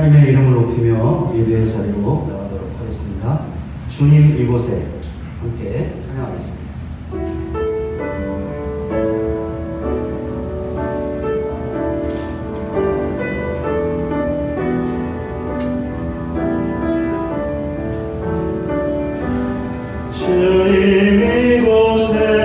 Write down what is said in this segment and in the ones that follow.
하나님의 이름을 높이며 예배의 자리로 나가도록 하겠습니다. 주님 이곳에 함께 찬양하겠습니다. 주님 이곳에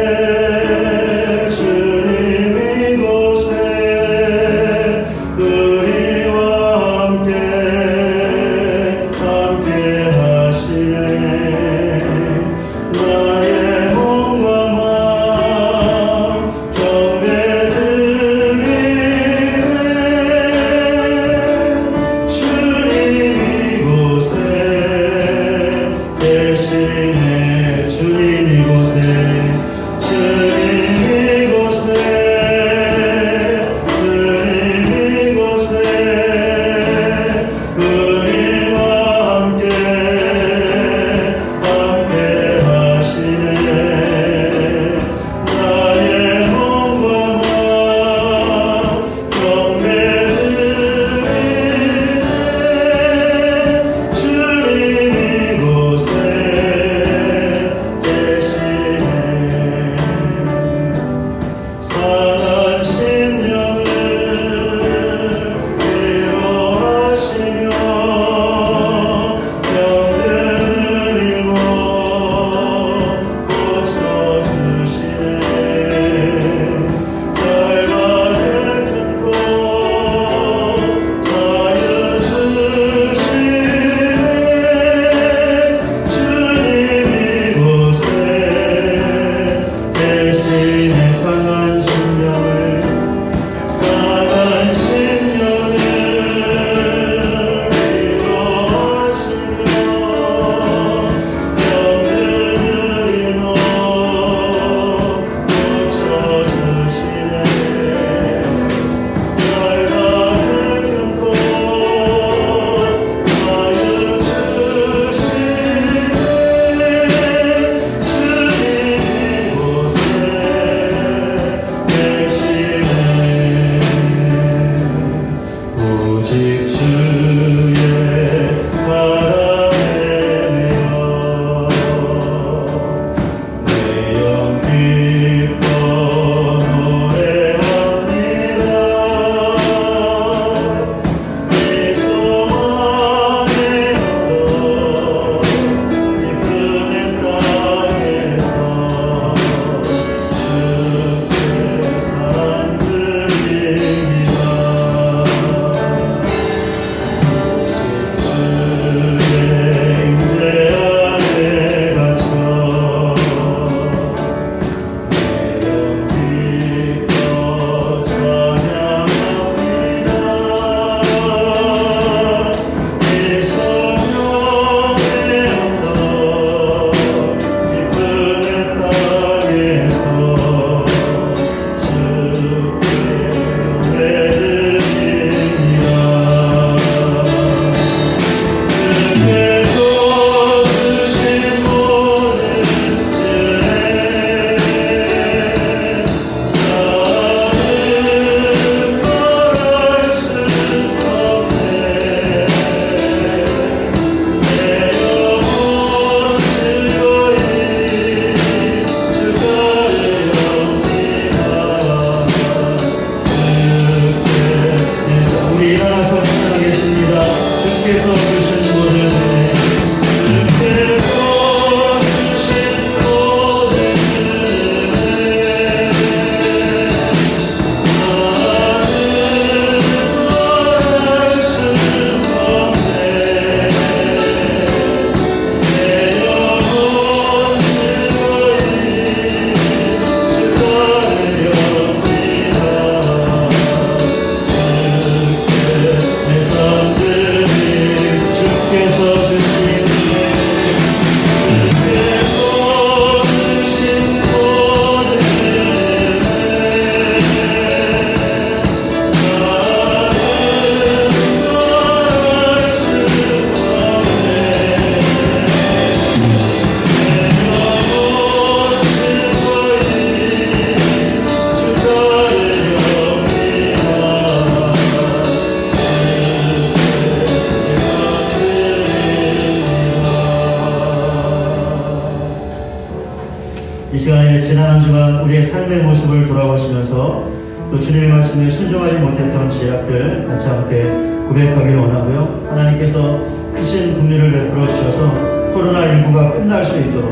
시간에 지난 한 주간 우리의 삶의 모습을 돌아보시면서 또 주님의 말씀에 순종하지 못했던 죄악들 같이 함께 고백하기를 원하고요. 하나님께서 크신 긍휼을 베풀어 주셔서 코로나19가 끝날 수 있도록,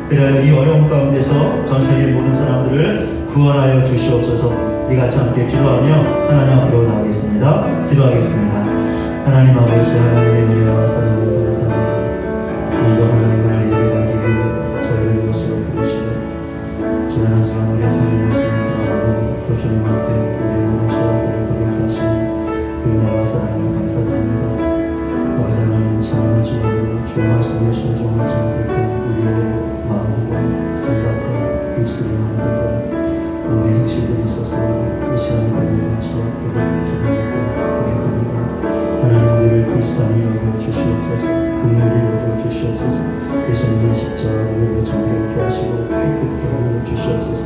그리하여 이 어려움 가운데서 전 세계 모든 사람들을 구원하여 주시옵소서. 우리 같이 함께 기도하며 하나님 앞으로 나가겠습니다. 기도하겠습니다. 하나님 아버지, 하나님의 은혜와 사랑을 감사합니다. 오늘도 하나님의 예배하기 위해 저희를 이곳으로 부르시고 지난 한 시간 우리의 삶의 모습을 돌아보고 또 주님 앞에 우리의 모든 죄악들을 고백케 하시니 그 은혜와 사랑을 감사드립니다. 아버지 하나님, 지난 한 주간도 주의 말씀에 순종하지 못했던 우리의 마음과 생각과 입술의 마음과 우리 행실들이 있어서 이 시간에 우리의 죄악들을 주님 앞에 고백합니다. 하나님, 우리를 불쌍히 여겨주시옵소서. 긍휼히 여겨주시옵소서. 예수님의 십자가를 정결케 하시고 깨끗게 하여 주시옵소서.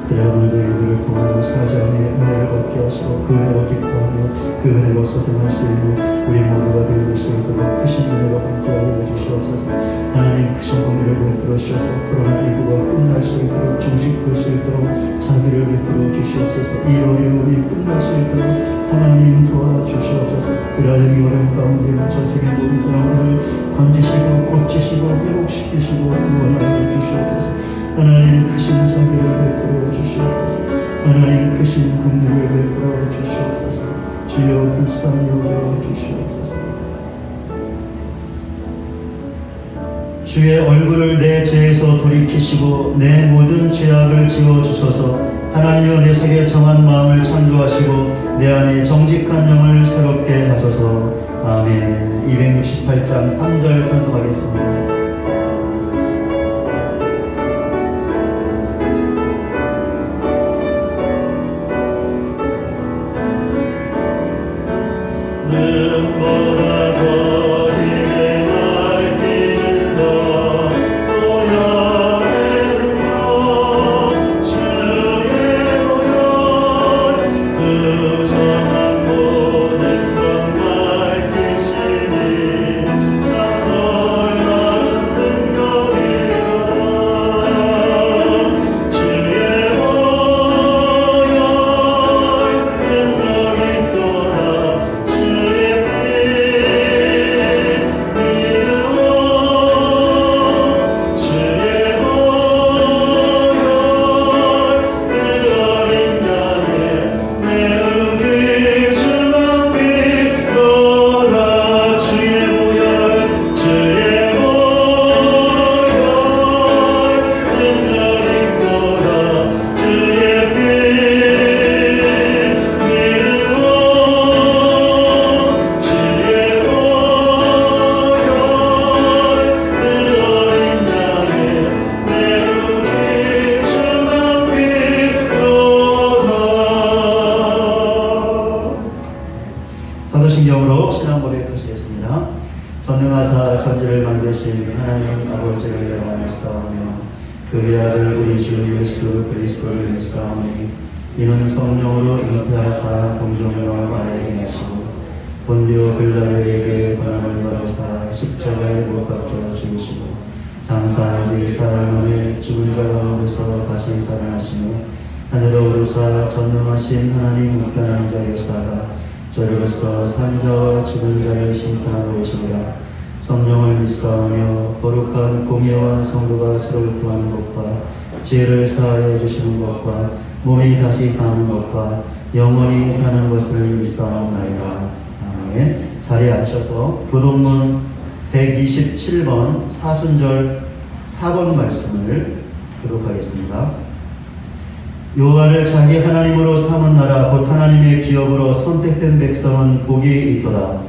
그래야 오늘도 우리를 통하여 사자의 은혜를 받게 하시고 그 은혜로 기뻐하며 그 은혜로 소생할 수 있는 우리 모두가 되어 수 있도록 크신 은혜로 함께하여 주시옵소서. 하나님, 크신 긍휼을 베풀어 주셔서 코로나19가 끝날 수 있도록, 종식될 수 있도록 자비를 베풀어 주시옵소서. 이 어려움이 끝날 수 있도록 하나님 도와주시옵소서. 그래야 이 어려움 가운데 전 세계 모든 사람들을 건지시고 고치시고 회복시키시고 구원하여 주시옵소서. 하나님, 크신 자비를 베풀어 주시옵소서. 하나님, 크신 긍휼을 베풀어 주시옵소서. 주여 불쌍히 여겨 주시옵소서. 주의 얼굴을 내 죄에서 돌이키시고 내 모든 죄악을 지워주셔서 하나님여 내 속에 정한 마음을 창조하시고 내 안에 정직한 영을 새롭게 하소서. 아멘. 268장 3절 찬송하겠습니다. 사도신경으로 신앙 고백하시겠습니다. 전능하사 천지를 만드신 하나님 아버지를 영원했사오며 그의 아들 우리 주 예수 그리스도를 믿사오니 이는 성령으로 잉태하사 동정과 마리아에게 나시고 본디오 빌라도에게 고난을 받으사 십자가에 못 박혀 죽으시고 장사한 지 사흘 만에 죽은 자 가운데서 다시 살아나시며 하늘로 오르사 전능하신 하나님 우편한 자의 사가 저리로서 산 자와 죽은 자를 심판하러 오시리라. 성령을 믿사오며 거룩한 공예와 성도가 서로 구하는 것과 죄를 사하여 주시는 것과 몸이 다시 사는 것과 영원히 사는 것을 믿사옵나이다. 아멘. 자리에 앉으셔서 교동문 127번 사순절 4번 말씀을 교독하겠습니다. 여호와를 자기 하나님으로 삼은 나라 곧 하나님의 기업으로 선택된 백성은 복이 있도다.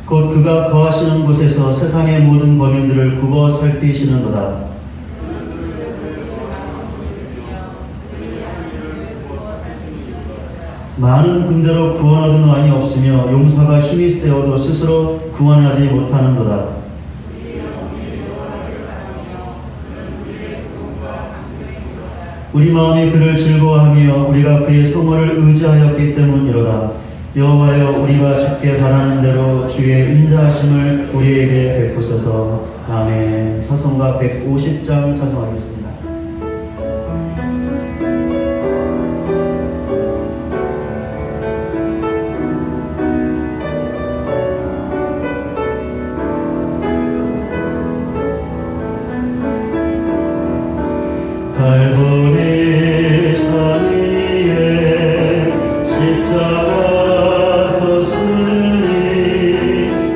곧 그가 거하시는 곳에서 세상의 모든 범인들을 굽어 살피시는도다. 많은 군대로 구원 얻은 왕이 없으며 용사가 힘이 세어도 스스로 구원하지 못하는도다. 우리 마음이 그를 즐거워하며 우리가 그의 성호를 의지하였기 때문이로다. 여호와여, 우리가 주께 바라는 대로 주의 인자하심을 우리에게 베푸소서. 아멘. 찬송가 150장 찬송하겠습니다. 갈보리 산 위에 십자가 섰으니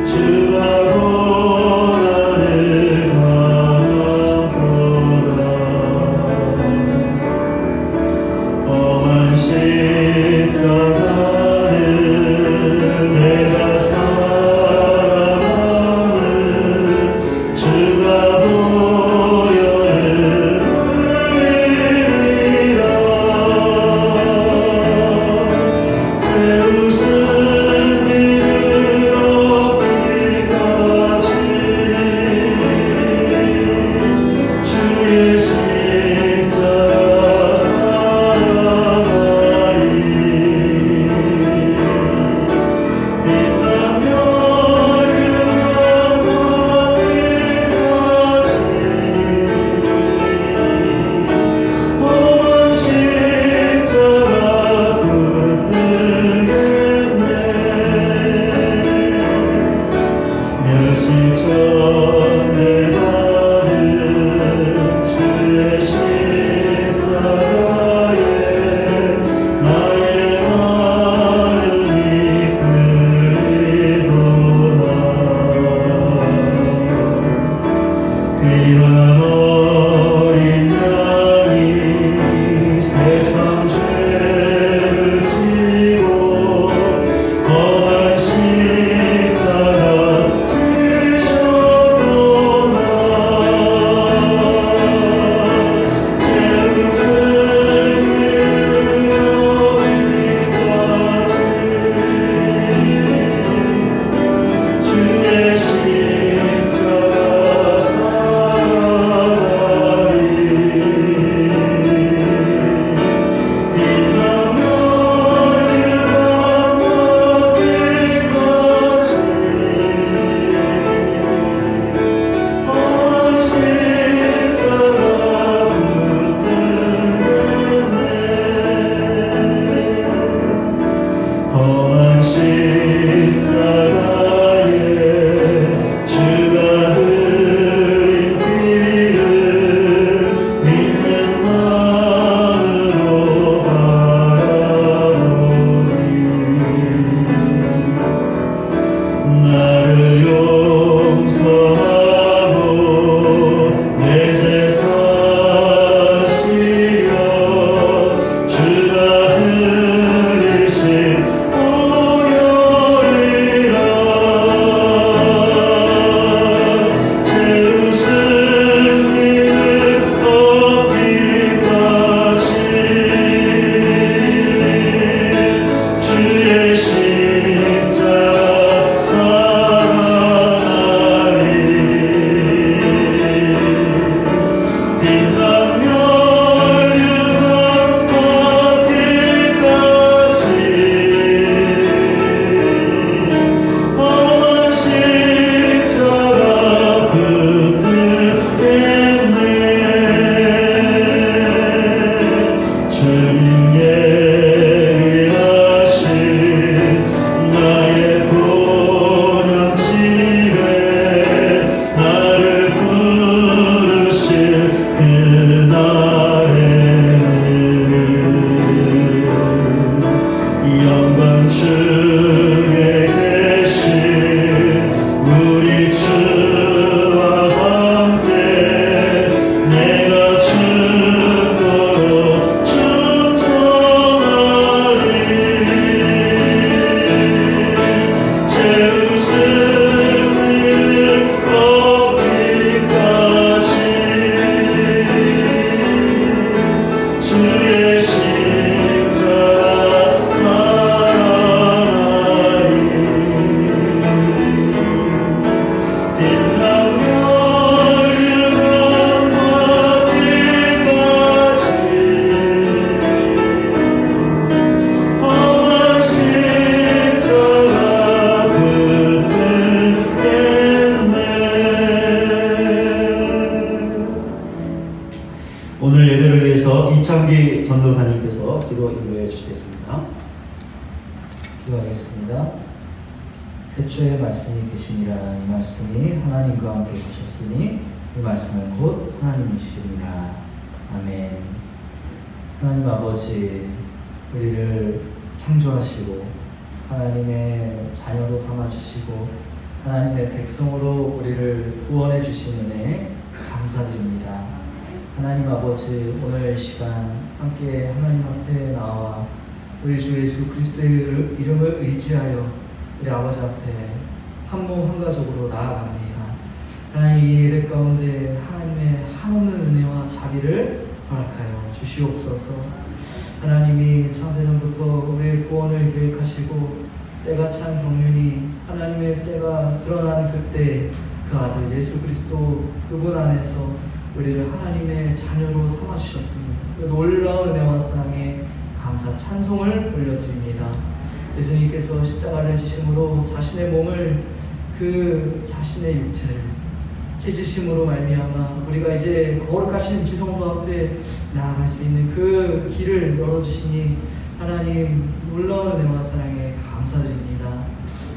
주가 고난을 당하도다. 험한 십자가를 내가 살아가는 주가 주의 십자가 사랑하리 기도하겠습니다. 태초에 말씀이 계시니라. 이 말씀이 하나님과 함께 계셨으니 이 말씀은 곧 하나님이시니라. 아멘. 하나님 아버지, 우리를 창조하시고 하나님의 자녀로 삼아주시고 하나님의 백성으로 우리를 구원해 주신 은혜 감사드립니다. 하나님 아버지, 오늘 시간 함께 하나님 앞에 나와 우리 주 예수 그리스도의 이름을 의지하여 우리 아버지 앞에 한 몸 한가족으로 나아갑니다. 하나님, 이 예배 가운데 하나님의 한없는 은혜와 자비를 허락하여 주시옵소서. 하나님이 창세전부터 우리의 구원을 계획하시고 때가 찬 경륜이 하나님의 때가 드러나는 그때 그 아들 예수 그리스도 그분 안에서 우리를 하나님의 자녀로 삼아주셨습니다. 그 놀라운 은혜와 사랑에 감사 찬송을 올려드립니다. 예수님께서 십자가를 지심으로 자신의 몸을 그 자신의 육체를 찢으심으로 말미암아 우리가 이제 거룩하신 지성소 앞에 나아갈 수 있는 그 길을 열어주시니 하나님 놀라운 은혜와 사랑에 감사드립니다.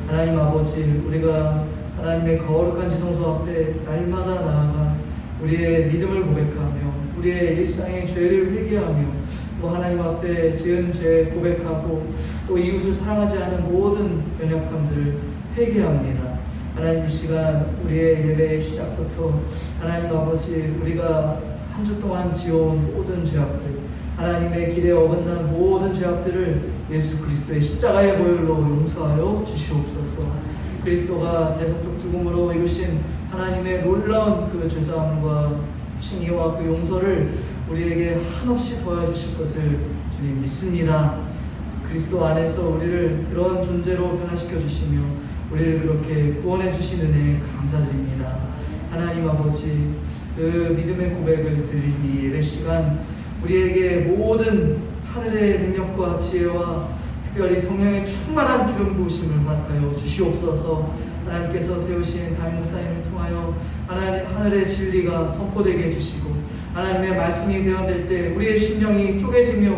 하나님 아버지, 우리가 하나님의 거룩한 지성소 앞에 날마다 나아가 우리의 믿음을 고백하며 우리의 일상의 죄를 회개하며 또 하나님 앞에 지은 죄 고백하고 또 이웃을 사랑하지 않은 모든 연약함들을 회개합니다. 하나님, 이 시간 우리의 예배의 시작부터 하나님 아버지, 우리가 한 주 동안 지어온 모든 죄악들, 하나님의 길에 어긋난 모든 죄악들을 예수 그리스도의 십자가의 보혈로 용서하여 주시옵소서. 그리스도가 대속적 죽음으로 이루신 하나님의 놀라운 그 죄사함과 칭의와 그 용서를 우리에게 한없이 더해주실 것을 주님 믿습니다. 그리스도 안에서 우리를 그런 존재로 변화시켜 주시며 우리를 그렇게 구원해 주신 은혜에 감사드립니다. 하나님 아버지, 그 믿음의 고백을 드릴 이 예배 시간 우리에게 모든 하늘의 능력과 지혜와 특별히 성령의 충만한 기름 부으심을 허락하여 주시옵소서. 하나님께서 세우신 담임 목사님을 통하여 하늘의 진리가 선포되게 해주시고 하나님의 말씀이 대언될 때 우리의 심령이 쪼개지며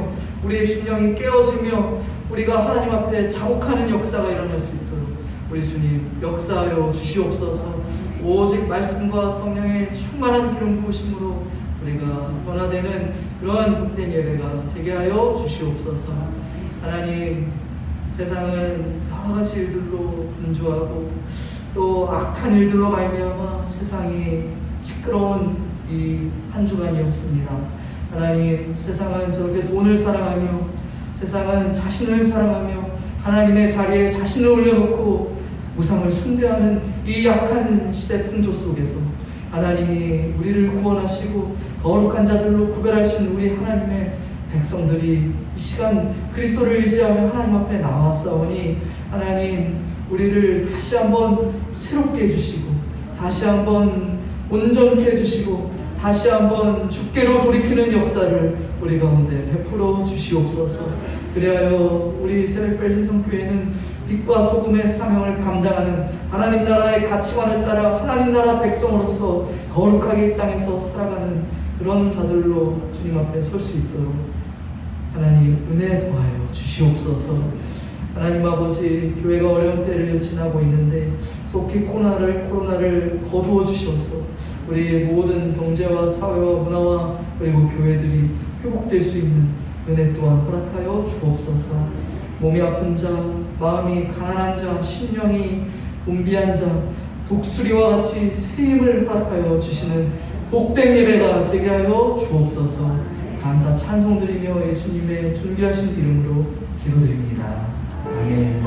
우리의 심령이 깨어지며 우리가 하나님 앞에 자복하는 역사가 일어날 수 있도록 우리 주님 역사하여 주시옵소서. 오직 말씀과 성령의 충만한 기름 부으심으로 우리가 변화되는 그러한 복된 예배가 되게 하여 주시옵소서. 하나님, 세상은 여러 가지 일들로 분주하고 또 악한 일들로 말미암아 세상이 시끄러운 이 한 주간이었습니다. 하나님, 세상은 저렇게 돈을 사랑하며 세상은 자신을 사랑하며 하나님의 자리에 자신을 올려놓고 우상을 숭배하는 이 약한 시대 풍조 속에서 하나님이 우리를 구원하시고 거룩한 자들로 구별하신 우리 하나님의 백성들이 이 시간 그리스도를 의지하며 하나님 앞에 나왔사오니 하나님, 우리를 다시 한번 새롭게 해주시고 다시 한번 온전케 해주시고 다시 한번 주께로 돌이키는 역사를 우리 가운데 베풀어 주시옵소서. 그리하여 우리 새벽별 hin성교회는 빛과 소금의 사명을 감당하는 하나님 나라의 가치관을 따라 하나님 나라 백성으로서 거룩하게 이 땅에서 살아가는 그런 자들로 주님 앞에 설 수 있도록 하나님 은혜 더하여 주시옵소서. 하나님 아버지, 교회가 어려운 때를 지나고 있는데 속히 코로나를 거두어 주시옵소서. 우리 모든 경제와 사회와 문화와 그리고 교회들이 회복될 수 있는 은혜 또한 허락하여 주옵소서. 몸이 아픈 자, 마음이 가난한 자, 심령이 곤비한 자, 독수리와 같이 새 힘을 허락하여 주시는 복된 예배가 되게 하여 주옵소서. 감사 찬송드리며 예수님의 존귀하신 이름으로 기도드립니다. 아멘.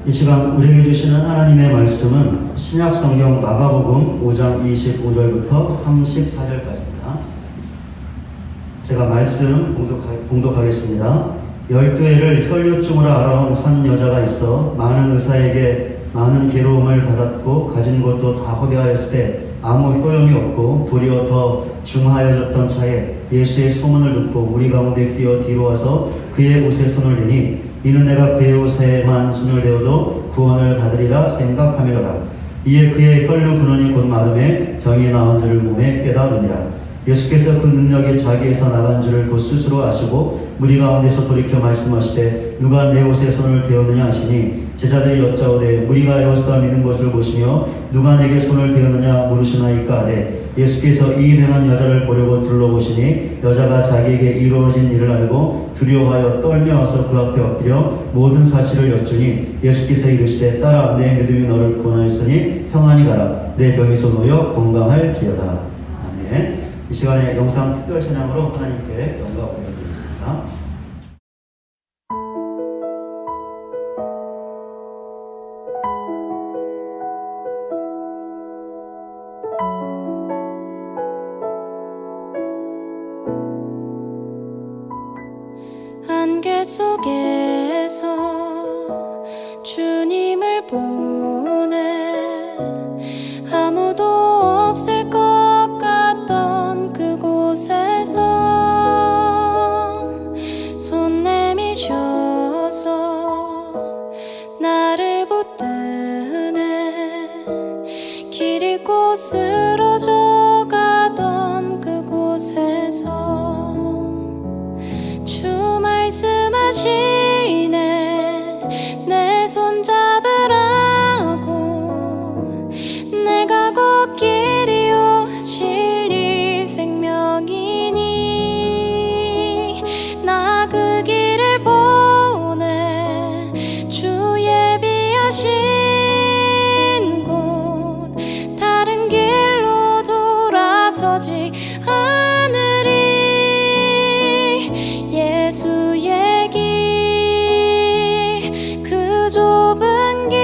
이 시간 우리에게 주시는 하나님의 말씀은 신약성경 마가복음 5장 25절부터 34절까지입니다. 제가 말씀 봉독하겠습니다. 12해를 혈류증으로 앓아온 한 여자가 있어 많은 의사에게 많은 괴로움을 받았고 가진 것도 다 허비하였을 때 아무 효용이 없고 도리어 더 중하여졌던 차에 예수의 소문을 듣고 우리 가운데 뛰어 뒤로 와서 그의 옷에 손을 대니 이는 내가 그의 옷에만 손을 대어도 구원을 받으리라 생각하미로라. 이에 그의 혈류 근원이 곧 마름에 병이 나온 줄을 몸에 깨달으니라. 예수께서 그 능력이 자기에서 나간 줄을 곧 스스로 아시고 무리 가운데서 돌이켜 말씀하시되 누가 내 옷에 손을 대었느냐 하시니 제자들이 여짜오되 우리가 에워스라 믿는 것을 보시며 누가 내게 손을 대었느냐 물으시나이까 하되 예수께서 이 일행한 여자를 보려고 둘러보시니 여자가 자기에게 이루어진 일을 알고 두려워하여 떨며와서 그 앞에 엎드려 모든 사실을 여쭈니 예수께서 이르시되 딸아 내 믿음이 너를 구원하였으니 평안히 가라 내 병에서 놓여 건강할지어다. 아멘. 이 시간에 영상 특별 찬양으로 하나님께 영광 올려드리겠습니다. 안개 속에서 주님을 보내 아무도 없을 것 같던 그곳에서 손 내미셔서 나를 붙드네 길 잃고 쓰러져 가던 그곳에서 주 말씀하시네 내 손 잡으라고 내가 걷기리요 진리 생명이니 나 그 길을 보내 주 예비하신 곳 다른 길로 돌아서지 않으리 예수의 길 그 좁은 길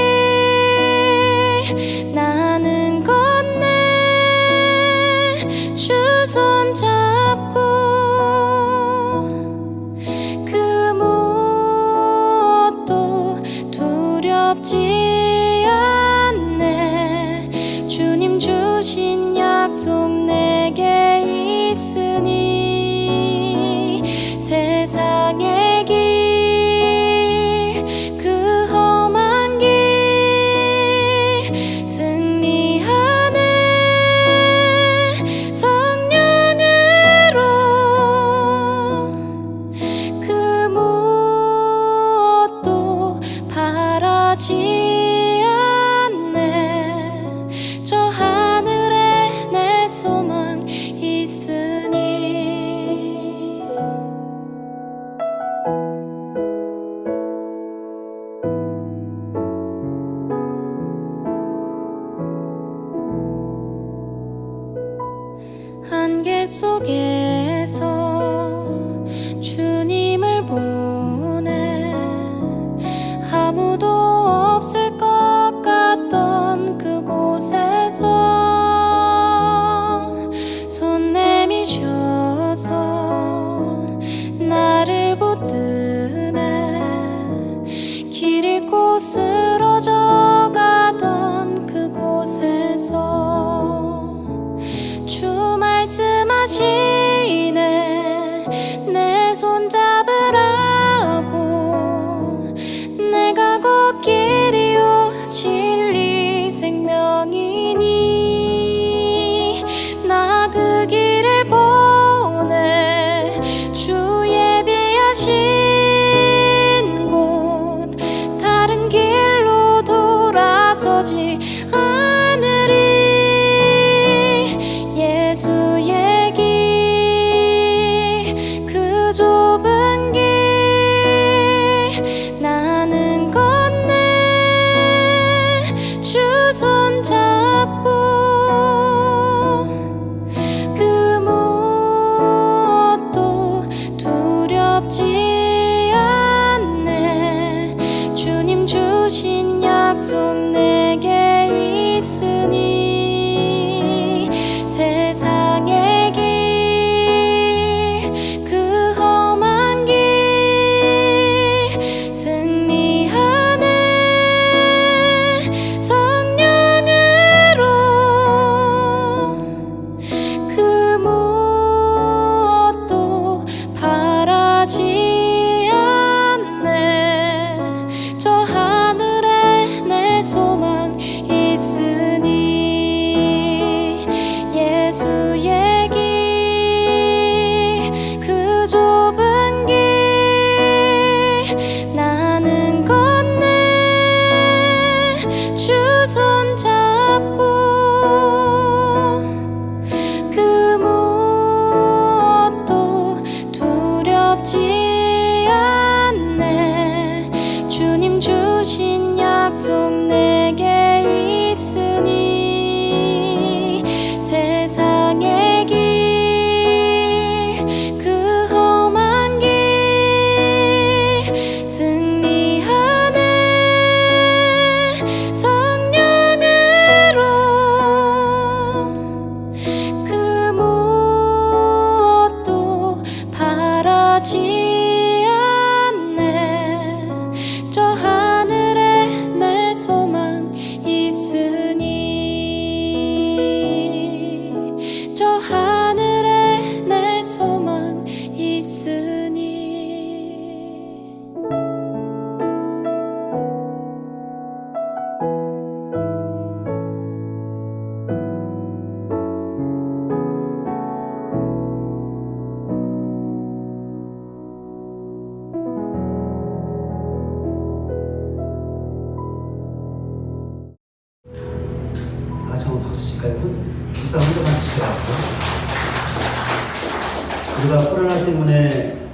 나는 건네 주 손 잡고 그 무엇도 두렵지 않네 주님 주신 약속 내게 있으니 세상의 길 그 험한 길 승리하네 성령으로 그 무엇도 바라지 않네 저 하늘에 내 소망 있으니 안개 속에서 주님을 보내 아무도 없을 것 같던 그곳에서 손 내미셔서 나를 붙드네 길 잃고 쓰러져 가던 그곳에서 주 말씀하시네 주실까요? 감사 한 번만 주세요. 우리가 코로나 때문에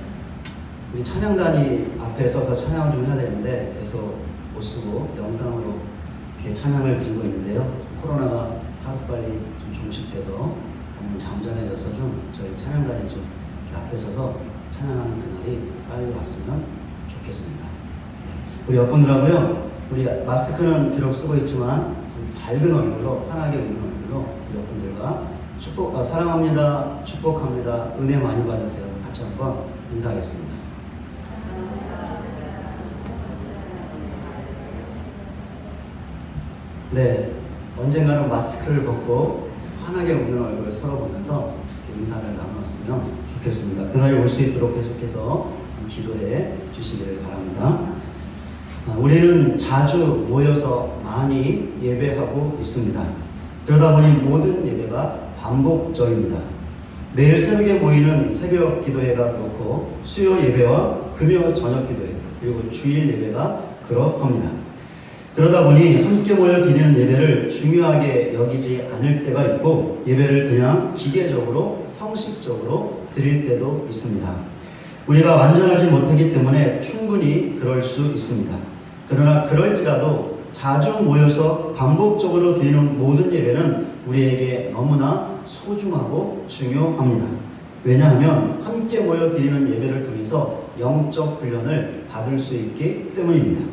우리 찬양단이 앞에 서서 찬양을 좀 해야 되는데 그래서 못 쓰고 영상으로 이렇게 찬양을 드리고 있는데요. 코로나가 하루빨리 좀 종식돼서 아니면 잠잠해져서 좀 저희 찬양단이 좀 이렇게 앞에 서서 찬양하는 그날이 빨리 왔으면 좋겠습니다. 네. 우리 여러분들하고요. 우리 마스크는 비록 쓰고 있지만 좀 밝은 얼굴로 환하게 웃는 얼굴로 우리 여러분들과 사랑합니다. 축복합니다. 은혜 많이 받으세요. 같이 한번 인사하겠습니다. 네, 언젠가는 마스크를 벗고 환하게 웃는 얼굴을 서로 보면서 인사를 나눴으면 좋겠습니다. 그날이 올 수 있도록 계속해서 기도해 주시기를 바랍니다. 우리는 자주 모여서 많이 예배하고 있습니다. 그러다 보니 모든 예배가 반복적입니다. 매일 새벽에 모이는 새벽 기도회가 그렇고 수요 예배와 금요 저녁 기도회 그리고 주일 예배가 그러합니다. 그러다 보니 함께 모여 드리는 예배를 중요하게 여기지 않을 때가 있고 예배를 그냥 기계적으로 형식적으로 드릴 때도 있습니다. 우리가 완전하지 못하기 때문에 충분히 그럴 수 있습니다. 그러나 그럴지라도 자주 모여서 반복적으로 드리는 모든 예배는 우리에게 너무나 소중하고 중요합니다. 왜냐하면 함께 모여 드리는 예배를 통해서 영적 훈련을 받을 수 있기 때문입니다.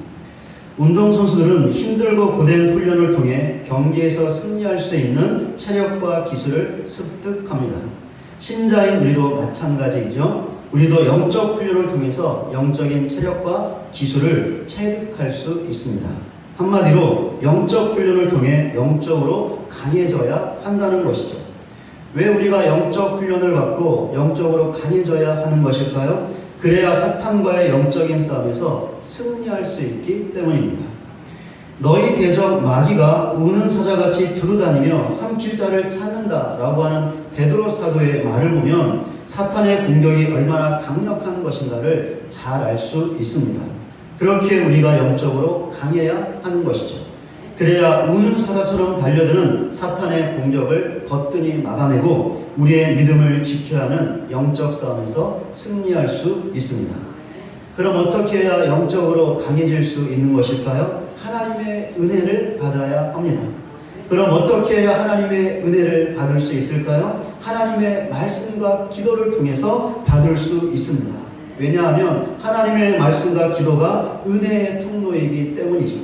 운동선수들은 힘들고 고된 훈련을 통해 경기에서 승리할 수 있는 체력과 기술을 습득합니다. 신자인 우리도 마찬가지이죠. 우리도 영적 훈련을 통해서 영적인 체력과 기술을 체득할 수 있습니다. 한마디로 영적 훈련을 통해 영적으로 강해져야 한다는 것이죠. 왜 우리가 영적 훈련을 받고 영적으로 강해져야 하는 것일까요? 그래야 사탄과의 영적인 싸움에서 승리할 수 있기 때문입니다. 너희 대적 마귀가 우는 사자같이 두루다니며 삼킬 자를 찾는다라고 하는 베드로 사도의 말을 보면 사탄의 공격이 얼마나 강력한 것인가를 잘 알 수 있습니다. 그렇게 우리가 영적으로 강해야 하는 것이죠. 그래야 우는 사자처럼 달려드는 사탄의 공격을 거뜬히 막아내고 우리의 믿음을 지켜야 하는 영적 싸움에서 승리할 수 있습니다. 그럼 어떻게 해야 영적으로 강해질 수 있는 것일까요? 하나님의 은혜를 받아야 합니다. 그럼 어떻게 해야 하나님의 은혜를 받을 수 있을까요? 하나님의 말씀과 기도를 통해서 받을 수 있습니다. 왜냐하면 하나님의 말씀과 기도가 은혜의 통로이기 때문이죠.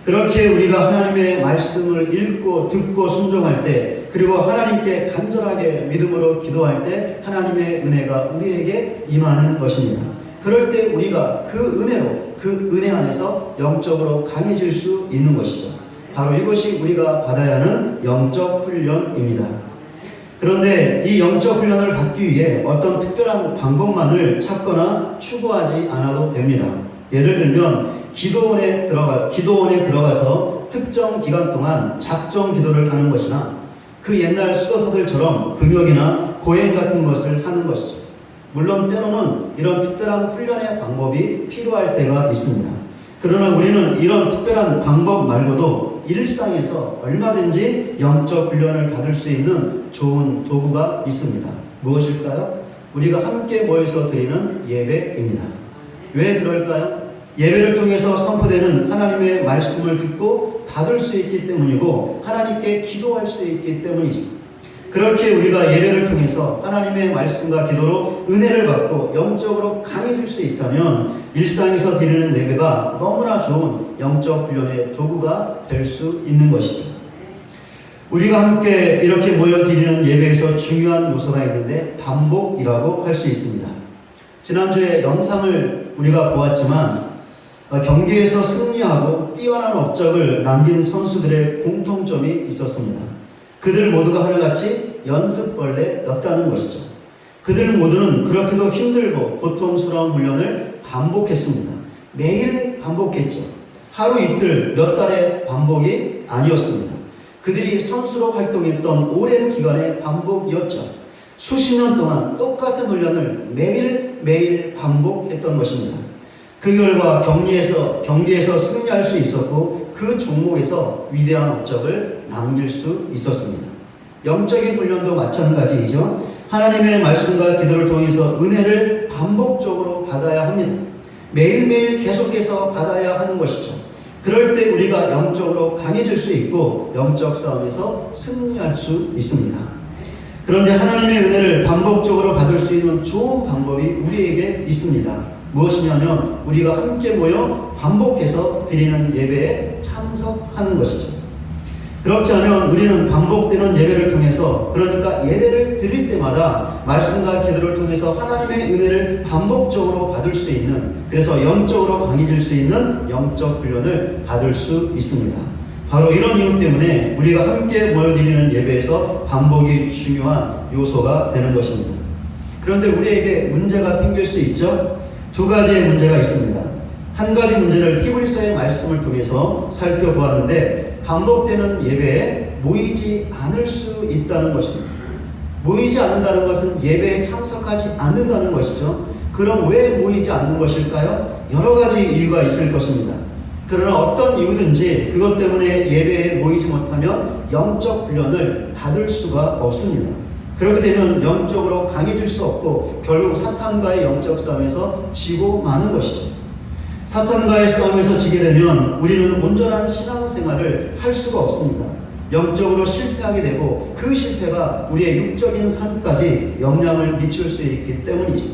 그렇게 우리가 하나님의 말씀을 읽고 듣고 순종할 때 그리고 하나님께 간절하게 믿음으로 기도할 때 하나님의 은혜가 우리에게 임하는 것입니다. 그럴 때 우리가 그 은혜로 그 은혜 안에서 영적으로 강해질 수 있는 것이죠. 바로 이것이 우리가 받아야 하는 영적 훈련입니다. 그런데 이 영적 훈련을 받기 위해 어떤 특별한 방법만을 찾거나 추구하지 않아도 됩니다. 예를 들면 기도원에 들어가서 특정 기간 동안 작정 기도를 하는 것이나 그 옛날 수도사들처럼 금욕이나 고행 같은 것을 하는 것이죠. 물론 때로는 이런 특별한 훈련의 방법이 필요할 때가 있습니다. 그러나 우리는 이런 특별한 방법 말고도 일상에서 얼마든지 영적 훈련을 받을 수 있는 좋은 도구가 있습니다. 무엇일까요? 우리가 함께 모여서 드리는 예배입니다. 왜 그럴까요? 예배를 통해서 선포되는 하나님의 말씀을 듣고 받을 수 있기 때문이고 하나님께 기도할 수 있기 때문이죠. 그렇게 우리가 예배를 통해서 하나님의 말씀과 기도로 은혜를 받고 영적으로 강해질 수 있다면 일상에서 드리는 예배가 너무나 좋은 영적 훈련의 도구가 될 수 있는 것이죠. 우리가 함께 이렇게 모여 드리는 예배에서 중요한 요소가 있는데 반복이라고 할 수 있습니다. 지난주에 영상을 우리가 보았지만 경기에서 승리하고 뛰어난 업적을 남긴 선수들의 공통점이 있었습니다. 그들 모두가 하나같이 연습벌레였다는 것이죠. 그들 모두는 그렇게도 힘들고 고통스러운 훈련을 반복했습니다. 매일 반복했죠. 하루 이틀 몇 달의 반복이 아니었습니다. 그들이 선수로 활동했던 오랜 기간의 반복이었죠. 수십 년 동안 똑같은 훈련을 매일매일 반복했던 것입니다. 그 결과 경기에서 승리할 수 있었고 그 종목에서 위대한 업적을 남길 수 있었습니다. 영적인 훈련도 마찬가지이죠. 하나님의 말씀과 기도를 통해서 은혜를 반복적으로 받아야 합니다. 매일매일 계속해서 받아야 하는 것이죠. 그럴 때 우리가 영적으로 강해질 수 있고 영적 싸움에서 승리할 수 있습니다. 그런데 하나님의 은혜를 반복적으로 받을 수 있는 좋은 방법이 우리에게 있습니다. 무엇이냐면 우리가 함께 모여 반복해서 드리는 예배에 참석하는 것이죠. 그렇게 하면 우리는 반복되는 예배를 통해서, 그러니까 예배를 드릴 때마다 말씀과 기도를 통해서 하나님의 은혜를 반복적으로 받을 수 있는, 그래서 영적으로 강해질 수 있는 영적 훈련을 받을 수 있습니다. 바로 이런 이유 때문에 우리가 함께 모여드리는 예배에서 반복이 중요한 요소가 되는 것입니다. 그런데 우리에게 문제가 생길 수 있죠. 두 가지의 문제가 있습니다. 한 가지 문제를 히브리서의 말씀을 통해서 살펴보았는데, 반복되는 예배에 모이지 않을 수 있다는 것입니다. 모이지 않는다는 것은 예배에 참석하지 않는다는 것이죠. 그럼 왜 모이지 않는 것일까요? 여러 가지 이유가 있을 것입니다. 그러나 어떤 이유든지 그것 때문에 예배에 모이지 못하면 영적 훈련을 받을 수가 없습니다. 그렇게 되면 영적으로 강해질 수 없고 결국 사탄과의 영적 싸움에서 지고 마는 것이죠. 사탄과의 싸움에서 지게 되면 우리는 온전한 신앙생활을 할 수가 없습니다. 영적으로 실패하게 되고 그 실패가 우리의 육적인 삶까지 영향을 미칠 수 있기 때문이죠.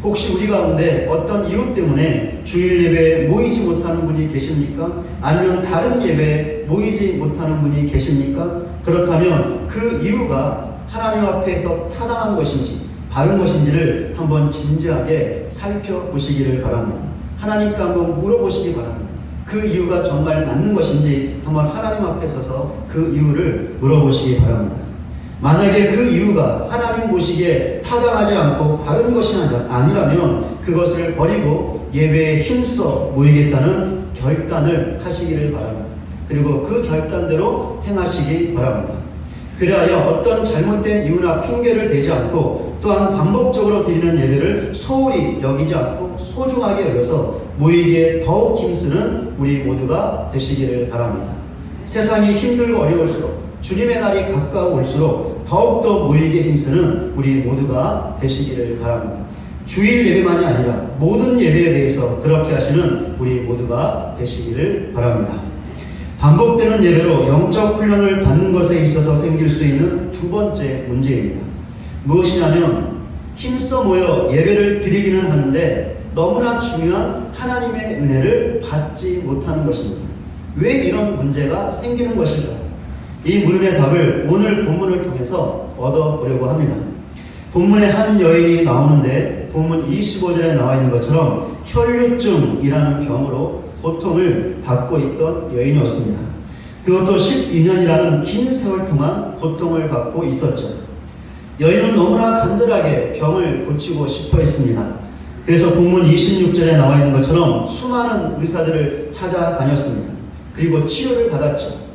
혹시 우리 가운데 어떤 이유 때문에 주일 예배에 모이지 못하는 분이 계십니까? 아니면 다른 예배에 모이지 못하는 분이 계십니까? 그렇다면 그 이유가 하나님 앞에서 타당한 것인지 바른 것인지를 한번 진지하게 살펴보시기를 바랍니다. 하나님께 한번 물어보시기 바랍니다. 그 이유가 정말 맞는 것인지 한번 하나님 앞에 서서 그 이유를 물어보시기 바랍니다. 만약에 그 이유가 하나님 보시기에 타당하지 않고 바른 것이 아니라면 그것을 버리고 예배에 힘써 모이겠다는 결단을 하시기를 바랍니다. 그리고 그 결단대로 행하시기 바랍니다. 그리하여 어떤 잘못된 이유나 핑계를 대지 않고 또한 반복적으로 드리는 예배를 소홀히 여기지 않고 소중하게 여겨서 모이기에 더욱 힘쓰는 우리 모두가 되시기를 바랍니다. 세상이 힘들고 어려울수록 주님의 날이 가까워올수록 더욱더 모이기에 힘쓰는 우리 모두가 되시기를 바랍니다. 주일 예배만이 아니라 모든 예배에 대해서 그렇게 하시는 우리 모두가 되시기를 바랍니다. 반복되는 예배로 영적 훈련을 받는 것에 있어서 생길 수 있는 두 번째 문제입니다. 무엇이냐면 힘써 모여 예배를 드리기는 하는데 너무나 중요한 하나님의 은혜를 받지 못하는 것입니다. 왜 이런 문제가 생기는 것일까요? 이 물음의 답을 오늘 본문을 통해서 얻어보려고 합니다. 본문에 한 여인이 나오는데 본문 25절에 나와 있는 것처럼 혈류증이라는 병으로 고통을 받고 있던 여인이었습니다. 그것도 12년이라는 긴 세월 동안 고통을 받고 있었죠. 여인은 너무나 간절하게 병을 고치고 싶어 했습니다. 그래서 본문 26절에 나와 있는 것처럼 수많은 의사들을 찾아다녔습니다. 그리고 치료를 받았죠.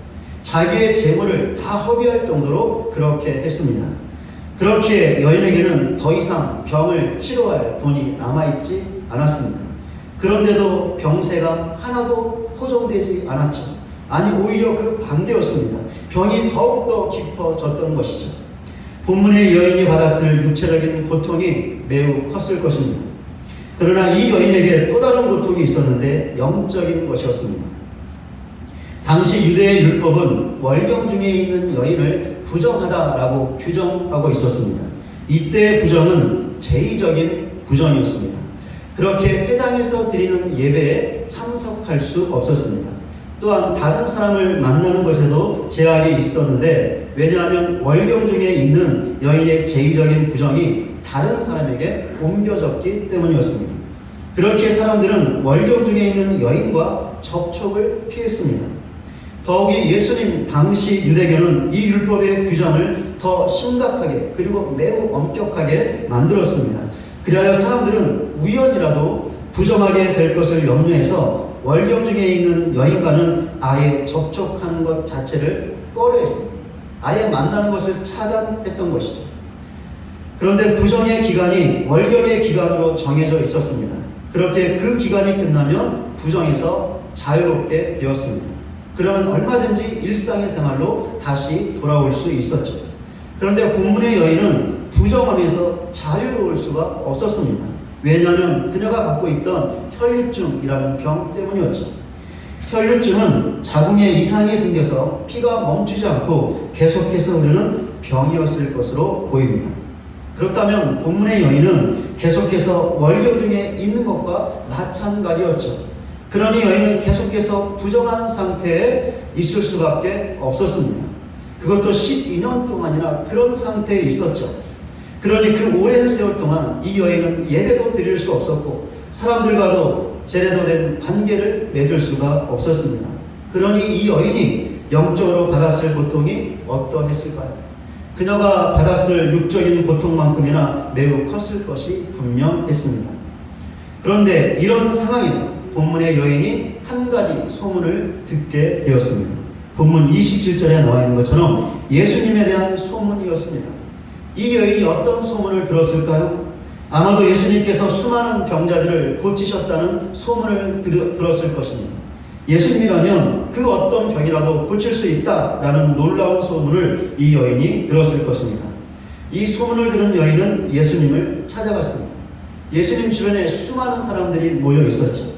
자기의 재물을 다 허비할 정도로 그렇게 했습니다. 그렇게 여인에게는 더 이상 병을 치료할 돈이 남아있지 않았습니다. 그런데도 병세가 하나도 호전되지 않았죠. 아니 오히려 그 반대였습니다. 병이 더욱더 깊어졌던 것이죠. 본문의 여인이 받았을 육체적인 고통이 매우 컸을 것입니다. 그러나 이 여인에게 또 다른 고통이 있었는데 영적인 것이었습니다. 당시 유대의 율법은 월경 중에 있는 여인을 부정하다라고 규정하고 있었습니다. 이때의 부정은 제의적인 부정이었습니다. 그렇게 회당에서 드리는 예배에 참석할 수 없었습니다. 또한 다른 사람을 만나는 것에도 제약이 있었는데 왜냐하면 월경 중에 있는 여인의 제의적인 부정이 다른 사람에게 옮겨졌기 때문이었습니다. 그렇게 사람들은 월경 중에 있는 여인과 접촉을 피했습니다. 더욱이 예수님 당시 유대교는 이 율법의 규정을 더 심각하게 그리고 매우 엄격하게 만들었습니다. 그리하여 사람들은 우연이라도 부정하게 될 것을 염려해서 월경 중에 있는 여인과는 아예 접촉하는 것 자체를 꺼려했습니다. 아예 만나는 것을 차단했던 것이죠. 그런데 부정의 기간이 월경의 기간으로 정해져 있었습니다. 그렇게 그 기간이 끝나면 부정에서 자유롭게 되었습니다. 그러면 얼마든지 일상의 생활로 다시 돌아올 수 있었죠. 그런데 본문의 여인은 부정함에서 자유로울 수가 없었습니다. 왜냐하면 그녀가 갖고 있던 혈류증이라는 병 때문이었죠. 혈류증은 자궁에 이상이 생겨서 피가 멈추지 않고 계속해서 흐르는 병이었을 것으로 보입니다. 그렇다면 본문의 여인은 계속해서 월경 중에 있는 것과 마찬가지였죠. 그러니 여인은 계속해서 부정한 상태에 있을 수밖에 없었습니다. 그것도 12년 동안이나 그런 상태에 있었죠. 그러니 그 오랜 세월 동안 이 여인은 예배도 드릴 수 없었고 사람들과도 제대로 된 관계를 맺을 수가 없었습니다. 그러니 이 여인이 영적으로 받았을 고통이 어떠했을까요? 그녀가 받았을 육적인 고통만큼이나 매우 컸을 것이 분명했습니다. 그런데 이런 상황에서 본문의 여인이 한 가지 소문을 듣게 되었습니다. 본문 27절에 나와 있는 것처럼 예수님에 대한 소문이었습니다. 이 여인이 어떤 소문을 들었을까요? 아마도 예수님께서 수많은 병자들을 고치셨다는 소문을 들었을 것입니다. 예수님이라면 그 어떤 병이라도 고칠 수 있다라는 놀라운 소문을 이 여인이 들었을 것입니다. 이 소문을 들은 여인은 예수님을 찾아갔습니다. 예수님 주변에 수많은 사람들이 모여 있었죠.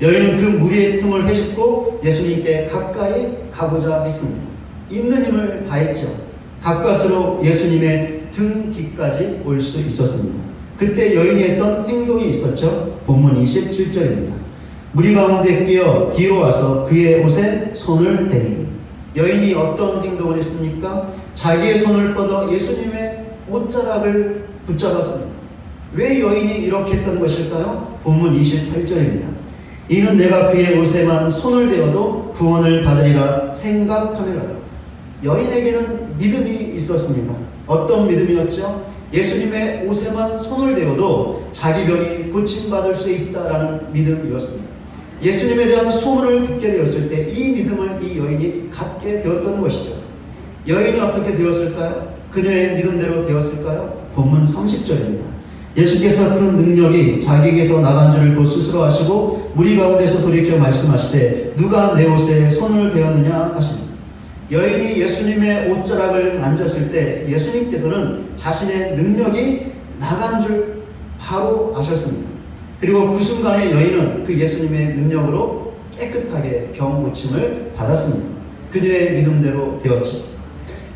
여인은 그 무리의 틈을 헤집고 예수님께 가까이 가고자 했습니다. 있는 힘을 다했죠. 가까스로 예수님의 등 뒤까지 올 수 있었습니다. 그때 여인이 했던 행동이 있었죠. 본문 27절입니다. 무리 가운데 끼어 뒤로 와서 그의 옷에 손을 대니. 여인이 어떤 행동을 했습니까? 자기의 손을 뻗어 예수님의 옷자락을 붙잡았습니다. 왜 여인이 이렇게 했던 것일까요? 본문 28절입니다. 이는 내가 그의 옷에만 손을 대어도 구원을 받으리라 생각하미라. 여인에게는 믿음이 있었습니다. 어떤 믿음이었죠? 예수님의 옷에만 손을 대어도 자기 병이 고침받을 수 있다라는 믿음이었습니다. 예수님에 대한 소문을 듣게 되었을 때 이 믿음을 이 여인이 갖게 되었던 것이죠. 여인이 어떻게 되었을까요? 그녀의 믿음대로 되었을까요? 본문 30절입니다. 예수께서 그 능력이 자기에게서 나간 줄을 곧 스스로 아시고 무리 가운데서 돌이켜 말씀하시되 누가 내 옷에 손을 대었느냐 하시니. 여인이 예수님의 옷자락을 만졌을 때 예수님께서는 자신의 능력이 나간 줄 바로 아셨습니다. 그리고 그 순간에 여인은 그 예수님의 능력으로 깨끗하게 병 고침을 받았습니다. 그녀의 믿음대로 되었죠.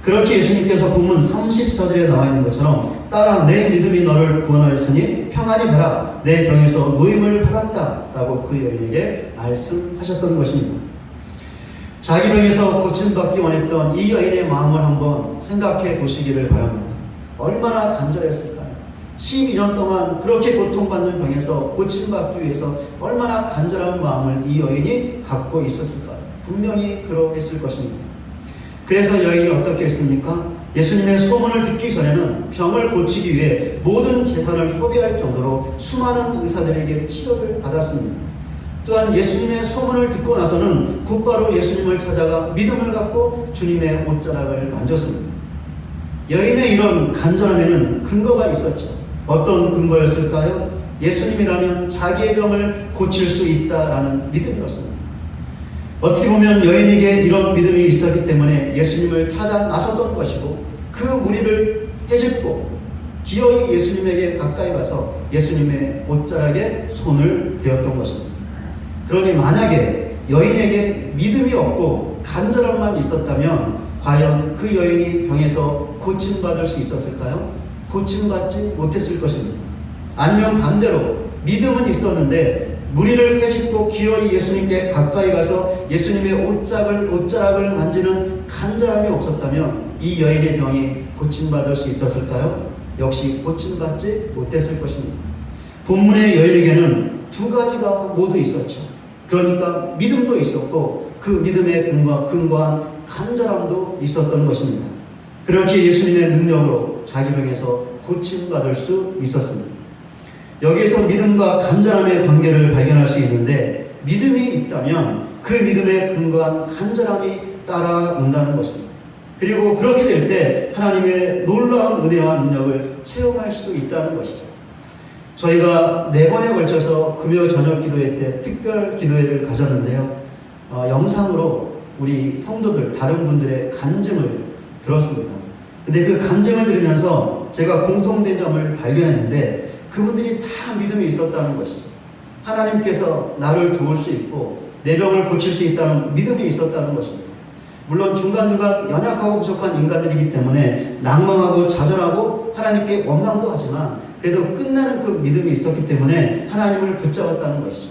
그렇게 예수님께서 본문 34절에 나와 있는 것처럼 따라 내 믿음이 너를 구원하였으니 평안히 가라 내 병에서 노임을 받았다 라고 그 여인에게 말씀하셨던 것입니다. 자기 병에서 고침받기 원했던 이 여인의 마음을 한번 생각해 보시기를 바랍니다. 얼마나 간절했을까요? 12년 동안 그렇게 고통받는 병에서 고침받기 위해서 얼마나 간절한 마음을 이 여인이 갖고 있었을까요? 분명히 그러했을 것입니다. 그래서 여인이 어떻게 했습니까? 예수님의 소문을 듣기 전에는 병을 고치기 위해 모든 재산을 허비할 정도로 수많은 의사들에게 치료를 받았습니다. 또한 예수님의 소문을 듣고 나서는 곧바로 예수님을 찾아가 믿음을 갖고 주님의 옷자락을 만졌습니다. 여인의 이런 간절함에는 근거가 있었죠. 어떤 근거였을까요? 예수님이라면 자기의 병을 고칠 수 있다라는 믿음이었습니다. 어떻게 보면 여인에게 이런 믿음이 있었기 때문에 예수님을 찾아 나섰던 것이고 그 무리를 헤집고 기어이 예수님에게 가까이 가서 예수님의 옷자락에 손을 대었던 것입니다. 그러니 만약에 여인에게 믿음이 없고 간절함만 있었다면 과연 그 여인이 병에서 고침받을 수 있었을까요? 고침받지 못했을 것입니다. 아니면 반대로 믿음은 있었는데 무리를 헤집고 기어이 예수님께 가까이 가서 예수님의 옷자락을 만지는 간절함이 없었다면 이 여인의 병이 고침받을 수 있었을까요? 역시 고침받지 못했을 것입니다. 본문의 여인에게는 두 가지가 모두 있었죠. 그러니까 믿음도 있었고 그 믿음의 근거한 간절함도 있었던 것입니다. 그렇게 예수님의 능력으로 자기 병에서 고침받을 수 있었습니다. 여기에서 믿음과 간절함의 관계를 발견할 수 있는데 믿음이 있다면 그 믿음에 근거한 간절함이 따라온다는 것입니다. 그리고 그렇게 될 때 하나님의 놀라운 은혜와 능력을 체험할 수 있다는 것이죠. 저희가 4번에 걸쳐서 금요 저녁 기도회 때 특별 기도회를 가졌는데요. 영상으로 우리 성도들, 다른 분들의 간증을 들었습니다. 근데 그 간증을 들으면서 제가 공통된 점을 발견했는데 그분들이 다 믿음이 있었다는 것이죠. 하나님께서 나를 도울 수 있고 내 병을 고칠 수 있다는 믿음이 있었다는 것입니다. 물론 중간중간 연약하고 부족한 인간들이기 때문에 낭망하고 좌절하고 하나님께 원망도 하지만 그래도 끝나는 그 믿음이 있었기 때문에 하나님을 붙잡았다는 것이죠.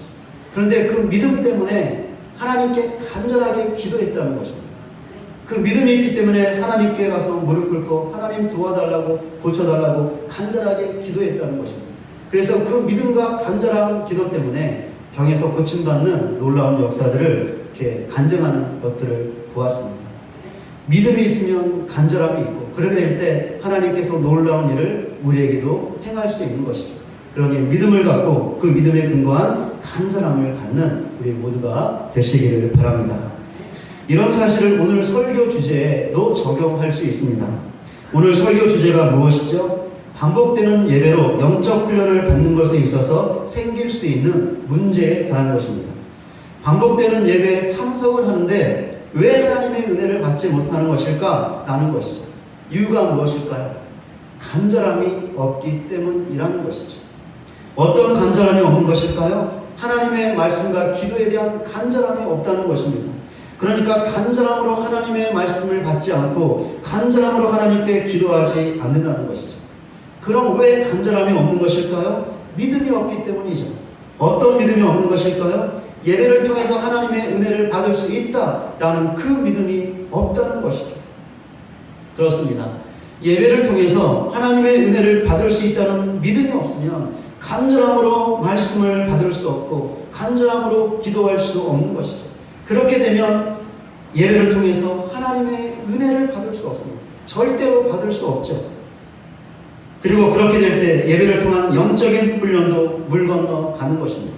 그런데 그 믿음 때문에 하나님께 간절하게 기도했다는 것입니다. 그 믿음이 있기 때문에 하나님께 가서 무릎 꿇고 하나님 도와달라고 고쳐달라고 간절하게 기도했다는 것입니다. 그래서 그 믿음과 간절한 기도 때문에 병에서 고침받는 놀라운 역사들을 이렇게 간증하는 것들을 보았습니다. 믿음이 있으면 간절함이 있고 그렇게 될 때 하나님께서 놀라운 일을 우리에게도 행할 수 있는 것이죠. 그러니 믿음을 갖고 그 믿음에 근거한 간절함을 갖는 우리 모두가 되시기를 바랍니다. 이런 사실을 오늘 설교 주제에도 적용할 수 있습니다. 오늘 설교 주제가 무엇이죠? 반복되는 예배로 영적 훈련을 받는 것에 있어서 생길 수 있는 문제에 관한 것입니다. 반복되는 예배에 참석을 하는데 왜 하나님의 은혜를 받지 못하는 것일까? 라는 것이죠. 이유가 무엇일까요? 간절함이 없기 때문이라는 것이죠. 어떤 간절함이 없는 것일까요? 하나님의 말씀과 기도에 대한 간절함이 없다는 것입니다. 그러니까 간절함으로 하나님의 말씀을 받지 않고 간절함으로 하나님께 기도하지 않는다는 것이죠. 그럼 왜 간절함이 없는 것일까요? 믿음이 없기 때문이죠. 어떤 믿음이 없는 것일까요? 예배를 통해서 하나님의 은혜를 받을 수 있다라는 그 믿음이 없다는 것이죠. 그렇습니다. 예배를 통해서 하나님의 은혜를 받을 수 있다는 믿음이 없으면 간절함으로 말씀을 받을 수 없고 간절함으로 기도할 수 없는 것이죠. 그렇게 되면 예배를 통해서 하나님의 은혜를 받을 수 없습니다. 절대로 받을 수 없죠. 그리고 그렇게 될 때 예배를 통한 영적인 훈련도 물 건너 가는 것입니다.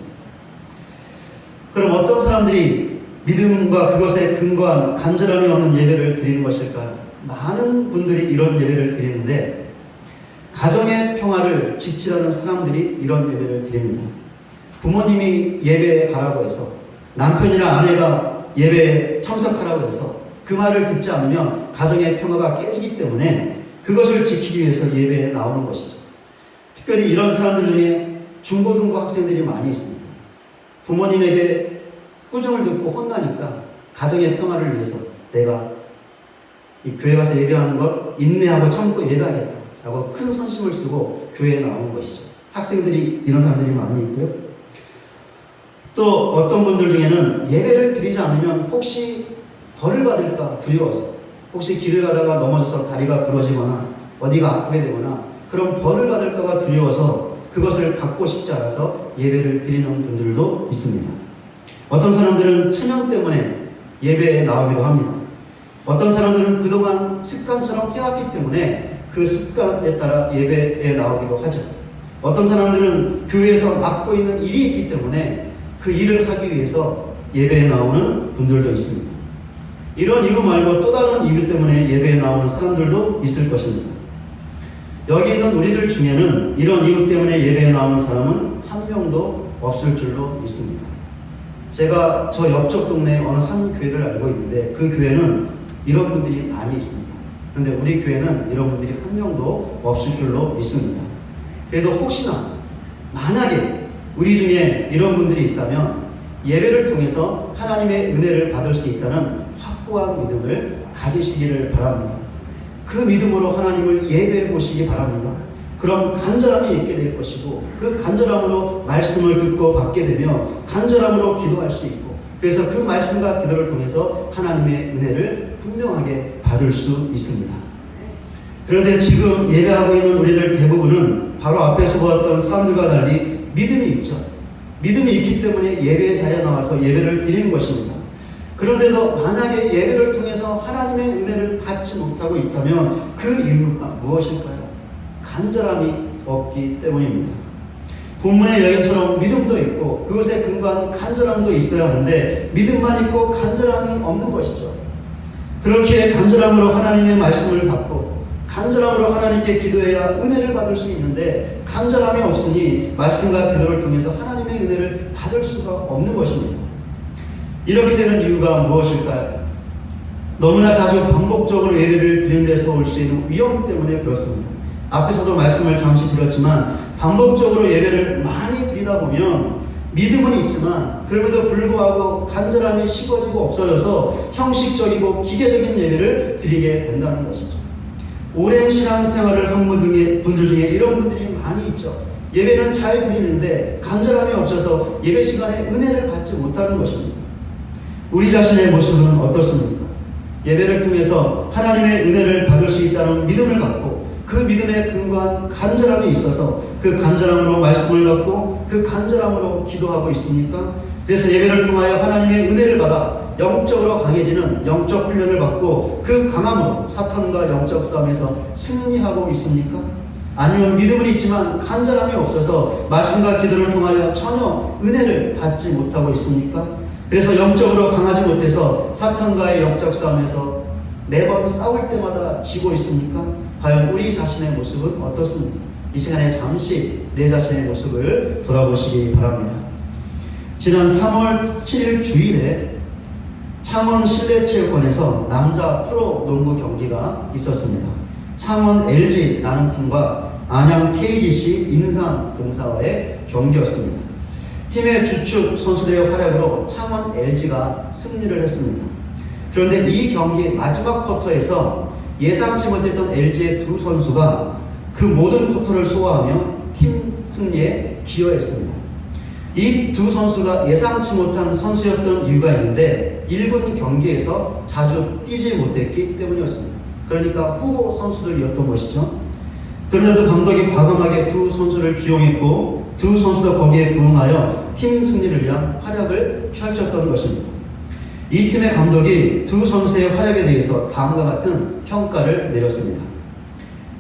그럼 어떤 사람들이 믿음과 그것에 근거한 간절함이 없는 예배를 드리는 것일까요? 많은 분들이 이런 예배를 드리는데 가정의 평화를 지키려는 사람들이 이런 예배를 드립니다. 부모님이 예배에 가라고 해서 남편이나 아내가 예배에 참석하라고 해서 그 말을 듣지 않으면 가정의 평화가 깨지기 때문에 그것을 지키기 위해서 예배에 나오는 것이죠. 특별히 이런 사람들 중에 중고등부 학생들이 많이 있습니다. 부모님에게 꾸중을 듣고 혼나니까 가정의 평화를 위해서 내가 이 교회 가서 예배하는 것 인내하고 참고 예배하겠다라고 큰 선심을 쓰고 교회에 나오는 것이죠. 학생들이 이런 사람들이 많이 있고요. 또 어떤 분들 중에는 예배를 드리지 않으면 혹시 벌을 받을까 두려워서 혹시 길을 가다가 넘어져서 다리가 부러지거나 어디가 아프게 되거나 그런 벌을 받을까 봐 두려워서 그것을 받고 싶지 않아서 예배를 드리는 분들도 있습니다. 어떤 사람들은 체면 때문에 예배에 나오기도 합니다. 어떤 사람들은 그동안 습관처럼 해왔기 때문에 그 습관에 따라 예배에 나오기도 하죠. 어떤 사람들은 교회에서 맡고 있는 일이 있기 때문에 그 일을 하기 위해서 예배에 나오는 분들도 있습니다. 이런 이유 말고 또 다른 이유 때문에 예배에 나오는 사람들도 있을 것입니다. 여기 있는 우리들 중에는 이런 이유 때문에 예배에 나오는 사람은 한 명도 없을 줄로 믿습니다. 제가 저 옆쪽 동네에 어느 한 교회를 알고 있는데 그 교회는 이런 분들이 많이 있습니다. 그런데 우리 교회는 이런 분들이 한 명도 없을 줄로 믿습니다. 그래도 혹시나 만약에 우리 중에 이런 분들이 있다면 예배를 통해서 하나님의 은혜를 받을 수 있다는 확고한 믿음을 가지시기를 바랍니다. 그 믿음으로 하나님을 예배해 보시기 바랍니다. 그럼 간절함이 있게 될 것이고 그 간절함으로 말씀을 듣고 받게 되며 간절함으로 기도할 수 있고 그래서 그 말씀과 기도를 통해서 하나님의 은혜를 분명하게 받을 수 있습니다. 그런데 지금 예배하고 있는 우리들 대부분은 바로 앞에서 보았던 사람들과 달리 믿음이 있죠. 믿음이 있기 때문에 예배의 자리에 나와서 예배를 드리는 것입니다. 그런데도 만약에 예배를 통해서 하나님의 은혜를 받지 못하고 있다면 그 이유가 무엇일까요? 간절함이 없기 때문입니다. 본문의 여인처럼 믿음도 있고 그것에 근거한 간절함도 있어야 하는데 믿음만 있고 간절함이 없는 것이죠. 그렇게 간절함으로 하나님의 말씀을 받고 간절함으로 하나님께 기도해야 은혜를 받을 수 있는데 간절함이 없으니 말씀과 기도를 통해서 하나님의 은혜를 받을 수가 없는 것입니다. 이렇게 되는 이유가 무엇일까요? 너무나 자주 반복적으로 예배를 드리는 데서 올 수 있는 위험 때문에 그렇습니다. 앞에서도 말씀을 잠시 드렸지만 반복적으로 예배를 많이 드리다 보면 믿음은 있지만 그럼에도 불구하고 간절함이 식어지고 없어져서 형식적이고 기계적인 예배를 드리게 된다는 것이죠. 오랜 신앙생활을 한 분들 중에 이런 분들이 많이 있죠. 예배는 잘 드리는데 간절함이 없어서 예배 시간에 은혜를 받지 못하는 것입니다. 우리 자신의 모습은 어떻습니까? 예배를 통해서 하나님의 은혜를 받을 수 있다는 믿음을 갖고 그 믿음에 근거한 간절함이 있어서 그 간절함으로 말씀을 받고 그 간절함으로 기도하고 있습니까? 그래서 예배를 통하여 하나님의 은혜를 받아 영적으로 강해지는 영적 훈련을 받고 그 강함으로 사탄과 영적 싸움에서 승리하고 있습니까? 아니면 믿음은 있지만 간절함이 없어서 말씀과 기도를 통하여 전혀 은혜를 받지 못하고 있습니까? 그래서 영적으로 강하지 못해서 사탄과의 영적 싸움에서 매번 싸울 때마다 지고 있습니까? 과연 우리 자신의 모습은 어떻습니까? 이 시간에 잠시 내 자신의 모습을 돌아보시기 바랍니다. 지난 3월 7일 주일에 창원 실내체육관에서 남자 프로 농구 경기가 있었습니다. 창원 LG라는 팀과 안양 KGC 인삼공사와의 경기였습니다. 팀의 주축 선수들의 활약으로 창원 LG가 승리를 했습니다. 그런데 이 경기 마지막 쿼터에서 예상치 못했던 LG의 두 선수가 그 모든 쿼터를 소화하며 팀 승리에 기여했습니다. 이 두 선수가 예상치 못한 선수였던 이유가 있는데 1군 경기에서 자주 뛰지 못했기 때문이었습니다. 그러니까 후보 선수들이었던 것이죠. 그런데도 감독이 과감하게 두 선수를 기용했고 두 선수도 거기에 부응하여 팀 승리를 위한 활약을 펼쳤던 것입니다. 이 팀의 감독이 두 선수의 활약에 대해서 다음과 같은 평가를 내렸습니다.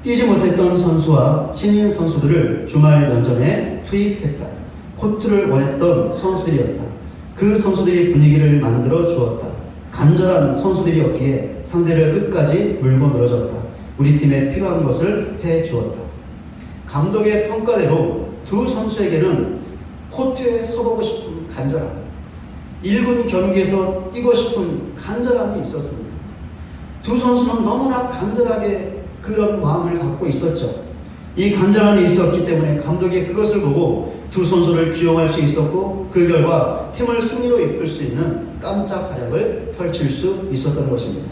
뛰지 못했던 선수와 신인 선수들을 주말 연전에 투입했다. 코트를 원했던 선수들이었다. 그 선수들이 분위기를 만들어 주었다. 간절한 선수들이었기에 상대를 끝까지 물고 늘어졌다. 우리 팀에 필요한 것을 해 주었다. 감독의 평가대로 두 선수에게는 코트에 서보고 싶은 간절함, 1군 경기에서 뛰고 싶은 간절함이 있었습니다. 두 선수는 너무나 간절하게 그런 마음을 갖고 있었죠. 이 간절함이 있었기 때문에 감독이 그것을 보고 두 선수를 기용할 수 있었고 그 결과 팀을 승리로 이끌 수 있는 깜짝 활약을 펼칠 수 있었던 것입니다.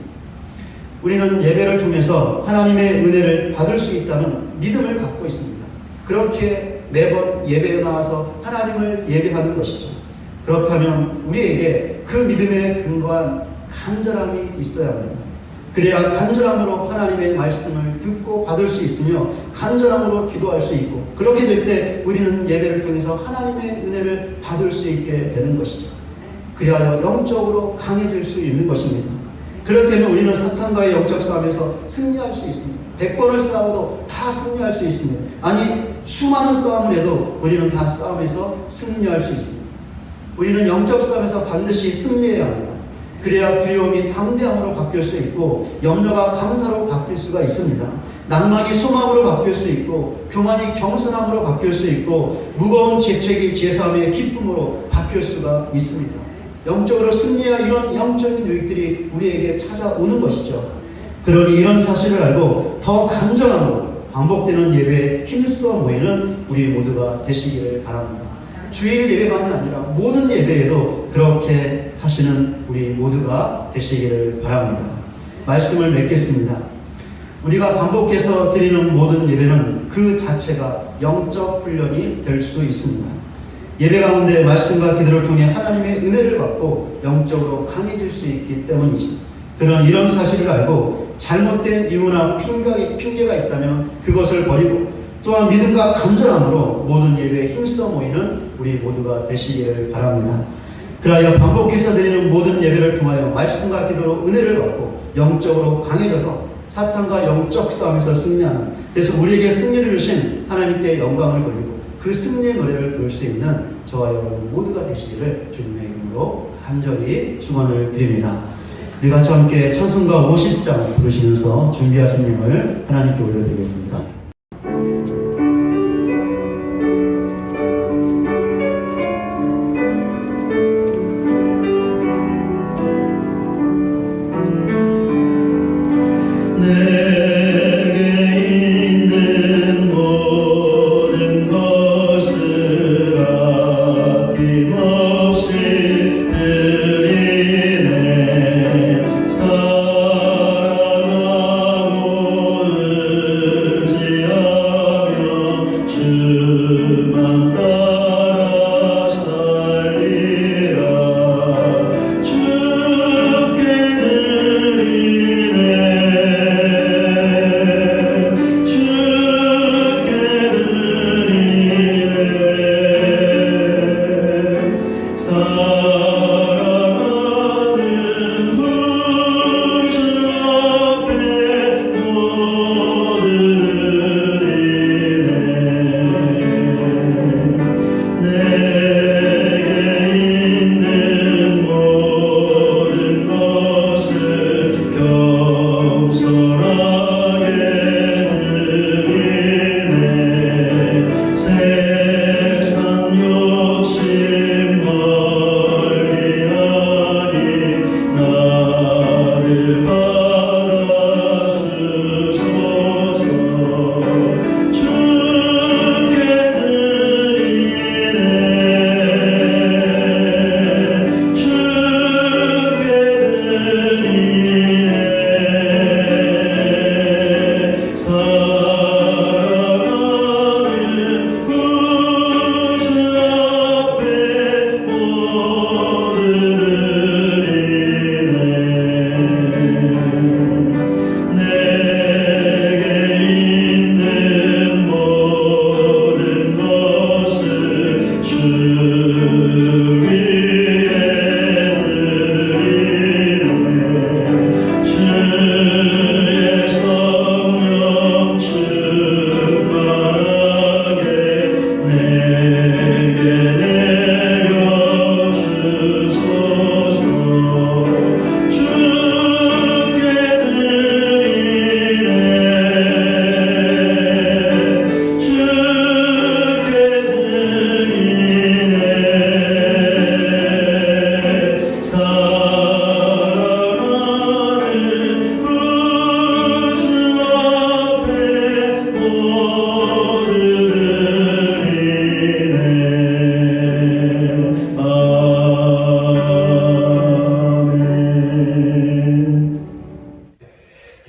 우리는 예배를 통해서 하나님의 은혜를 받을 수 있다는 믿음을 갖고 있습니다. 그렇게 매번 예배에 나와서 하나님을 예배하는 것이죠. 그렇다면 우리에게 그 믿음에 근거한 간절함이 있어야 합니다. 그래야 간절함으로 하나님의 말씀을 듣고 받을 수 있으며 간절함으로 기도할 수 있고 그렇게 될 때 우리는 예배를 통해서 하나님의 은혜를 받을 수 있게 되는 것이죠. 그리하여 영적으로 강해질 수 있는 것입니다. 그렇기 때문에 우리는 사탄과의 영적 싸움에서 승리할 수 있습니다. 100번을 싸워도 다 승리할 수 있습니다. 아니 수많은 싸움을 해도 우리는 다 싸움에서 승리할 수 있습니다. 우리는 영적 싸움에서 반드시 승리해야 합니다. 그래야 두려움이 담대함으로 바뀔 수 있고 염려가 감사로 바뀔 수가 있습니다. 낭만이 소망으로 바뀔 수 있고 교만이 겸손함으로 바뀔 수 있고 무거운 죄책이 죄사함의 기쁨으로 바뀔 수가 있습니다. 영적으로 승리해야 이런 영적인 유익들이 우리에게 찾아오는 것이죠. 그러니 이런 사실을 알고 더 간절함으로 반복되는 예배에 힘써 모이는 우리 모두가 되시기를 바랍니다. 주일 예배만이 아니라 모든 예배에도 그렇게 하시는 우리 모두가 되시기를 바랍니다. 말씀을 맺겠습니다. 우리가 반복해서 드리는 모든 예배는 그 자체가 영적 훈련이 될 수 있습니다. 예배 가운데 말씀과 기도를 통해 하나님의 은혜를 받고 영적으로 강해질 수 있기 때문이죠. 그런 이런 사실을 알고 잘못된 이유나 핑계가 있다면 그것을 버리고 또한 믿음과 간절함으로 모든 예배에 힘써 모이는 우리 모두가 되시기를 바랍니다. 그러하여 반복해서 드리는 모든 예배를 통하여 말씀과 기도로 은혜를 받고 영적으로 강해져서 사탄과 영적 싸움에서 승리하는 그래서 우리에게 승리를 주신 하나님께 영광을 돌리고 그 승리의 노래를 부를 수 있는 저와 여러분 모두가 되시기를 주님의 이름으로 간절히 축원을 드립니다. 우리 같이 함께 찬송가 50장 부르시면서 준비하신 힘을 하나님께 올려드리겠습니다.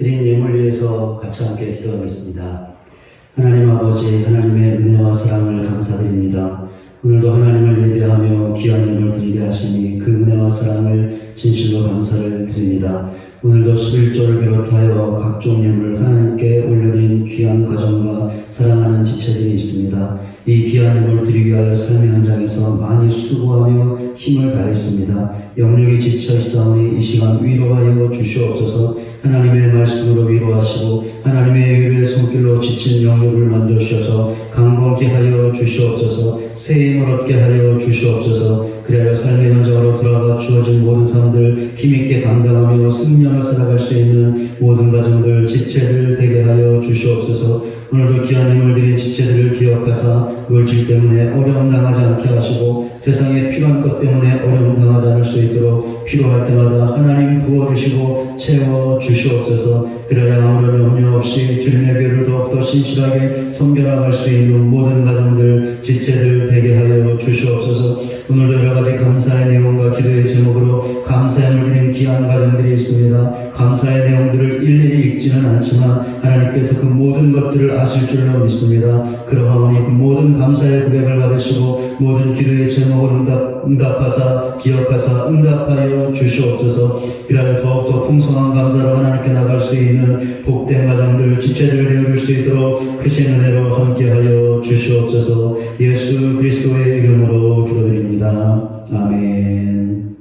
드린 예물 위해서 같이 함께 기도하겠습니다. 하나님 아버지, 하나님의 은혜와 사랑을 감사드립니다. 오늘도 하나님을 예배하며 귀한 예물 드리게 하시니 그 은혜와 사랑을 진실로 감사를 드립니다. 오늘도 11조를 비롯하여 각종 예물 하나님께 올려드린 귀한 가정과 사랑하는 지체들이 있습니다. 이 귀한 예물을 드리기 위하여 삶의 현장에서 많이 수고하며 힘을 다했습니다. 영육이 지쳐 있사오니 이 시간 위로하여 주시옵소서. 하나님의 말씀으로 위로하시고 하나님의 의의 손길로 지친 영역을 만져주셔서 강건케 하여 주시옵소서. 새 힘을 얻게 하여 주시옵소서. 그래야 삶의 현장으로 돌아가 주어진 모든 사람들 힘있게 감당하며 승리하며 살아갈 수 있는 모든 가정들, 지체들 되게 하여 주시옵소서. 오늘도 귀한 힘을 드린 지체들을 기억하사 물질 때문에 어려움 당하지 않게 하시고 세상에 필요한 것 때문에 어려움 당하지 않을 수 있도록 필요할 때마다 하나님 부어주시고 채워주시옵소서. 그래야 아무런 염려 없이 주님의 교회를 더욱더 신실하게 섬겨나갈 수 있는 모든 가정들, 지체들 되게 하여 주시옵소서. 오늘도 여러가지 감사의 내용과 기도의 제목으로 감사의 드린 귀한 가정들이 있습니다. 감사의 내용들을 일일이 읽지는 않지만 하나님께서 그 모든 것들을 아실 줄로 믿습니다. 그러하오니 그 모든 감사의 고백을 받으시고 모든 기도의 제목을 응답하사 기억하사 응답하여 주시옵소서. 이라여 더욱더 풍성한 감사로 하나님께 나갈 수 있는 복된 가정들, 지체들 되어줄 수 있도록 크신 은혜로 함께하여 주시옵소서. 예수 그리스도의 이름으로 기도드립니다. 아멘.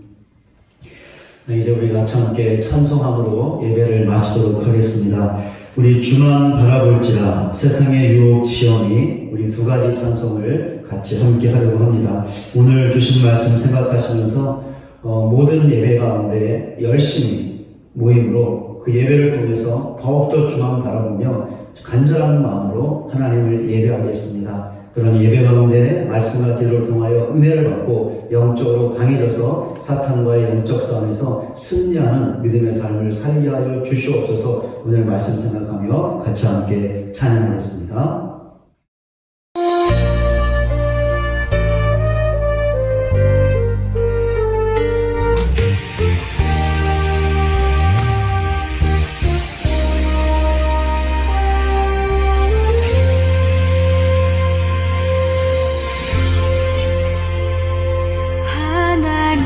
이제 우리 같이 함께 찬송함으로 예배를 마치도록 하겠습니다. 우리 주만 바라볼지라 세상의 유혹 시험이, 우리 두 가지 찬송을 같이 함께 하려고 합니다. 오늘 주신 말씀 생각하시면서 모든 예배 가운데 열심히 모임으로 그 예배를 통해서 더욱더 주만 바라보며 간절한 마음으로 하나님을 예배하겠습니다. 그런 예배 가운데 말씀과 기도를 통하여 은혜를 받고 영적으로 강해져서 사탄과의 영적 싸움에서 승리하는 믿음의 삶을 살게 하여 주시옵소서. 오늘 말씀 생각하며 같이 함께 찬양하겠습니다.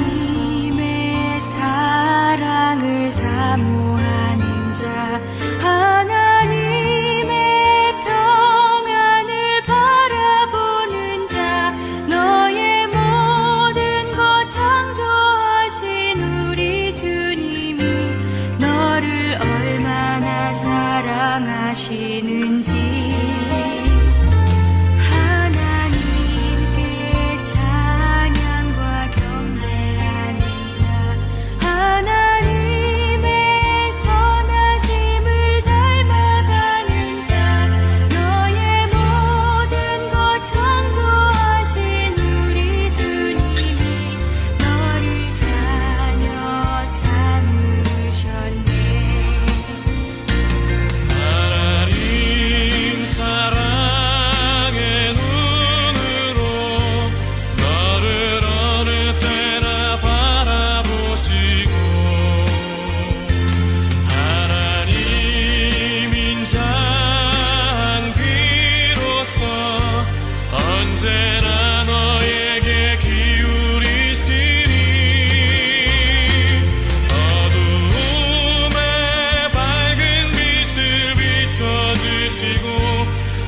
하나님의 사랑을 사모하는 자, 하나님의 평안을 바라보는 자, 너의 모든 것 창조하신 우리 주님이 너를 얼마나 사랑하시는지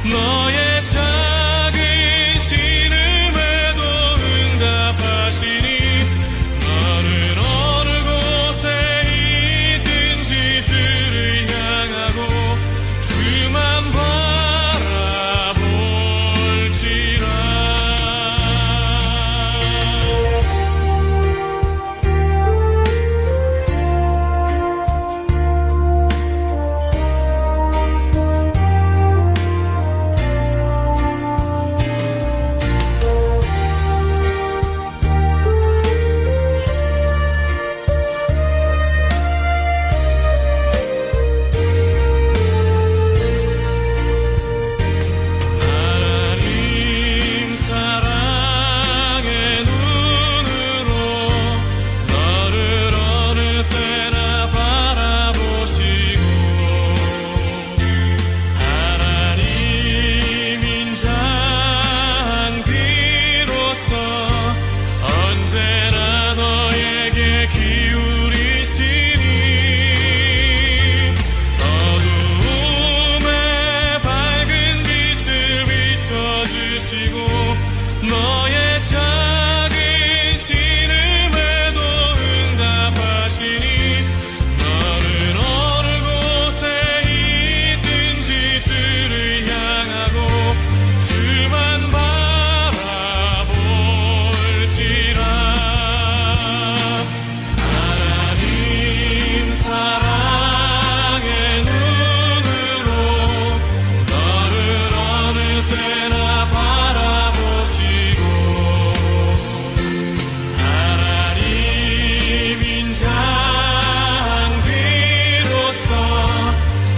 너의 작은 신음에도 응답하시니 너는 어느 곳에 있든지 주를 향하고 주만 바라볼지라. 너의 작은 신음에도 응답하시니 너는 어느 곳에 있든지 주를 향하고 주만 바라볼지라. 하나님 사랑의 눈으로 너를 어느 때나 하나님인 자 한 귀로서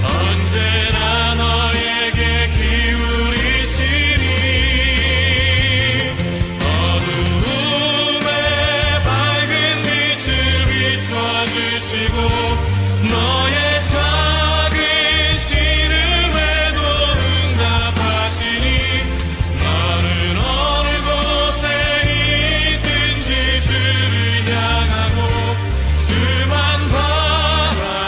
언제나 너에게 기울이시니 어두움에 밝은 빛을 비춰주시고 너의 작은 신음에도 응답하시니 너는 어느 곳에 있든지 주를 향하고 주만 바라볼지라.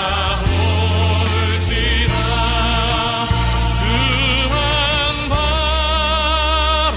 주만 바라볼지라.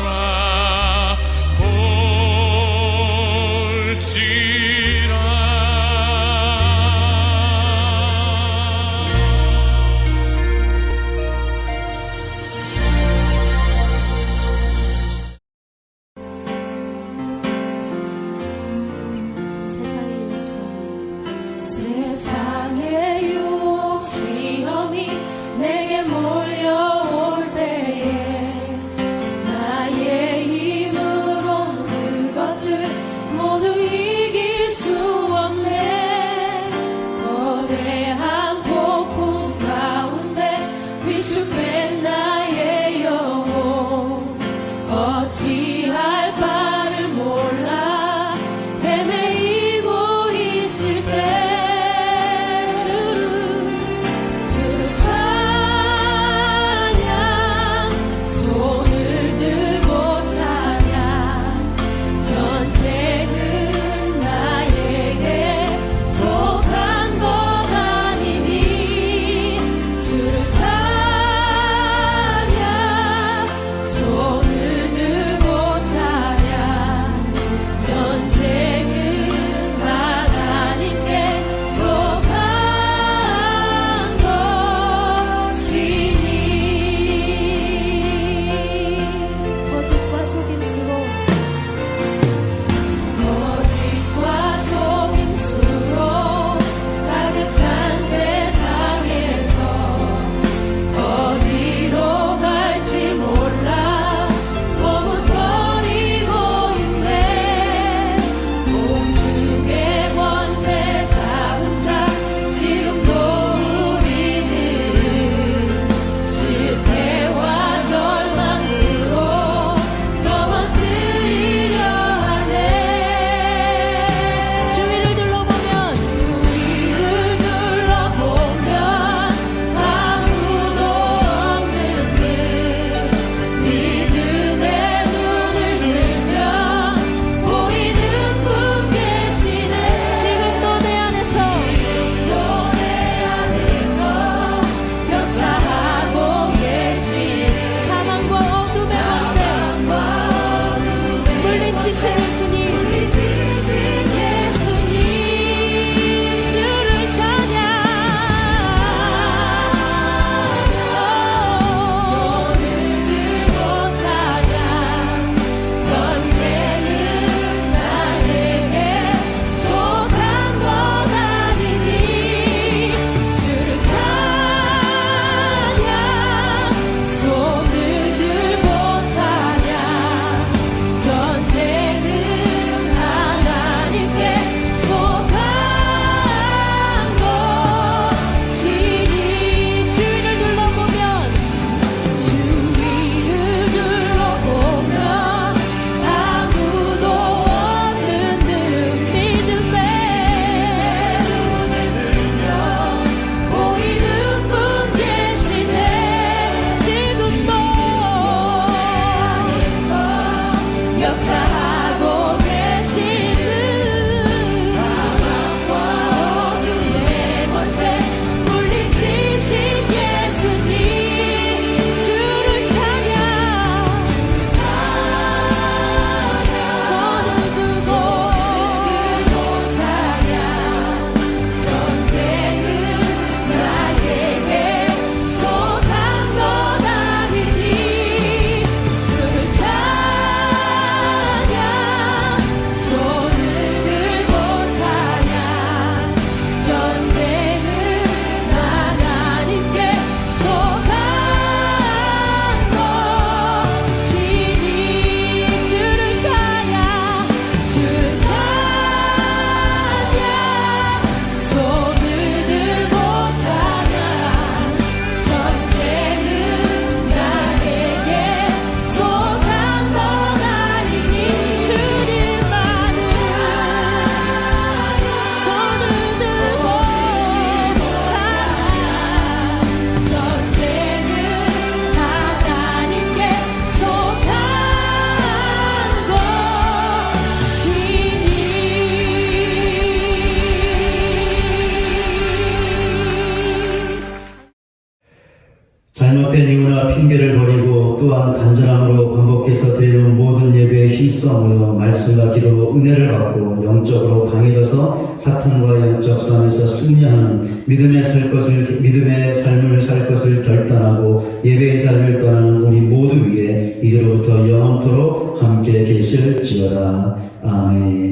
잘못된 이유나 핑계를 버리고 또한 간절함으로 반복해서 드리는 모든 예배에 힘써모여 말씀과 기도로 은혜를 받고 영적으로 강해져서 사탄과 영적 싸움에서 승리하는 믿음의 삶을 살 것을 결단하고 예배의 자리를 떠나는 우리 모두 위에 이제로부터 영원토록 함께 계실지어다. 아멘.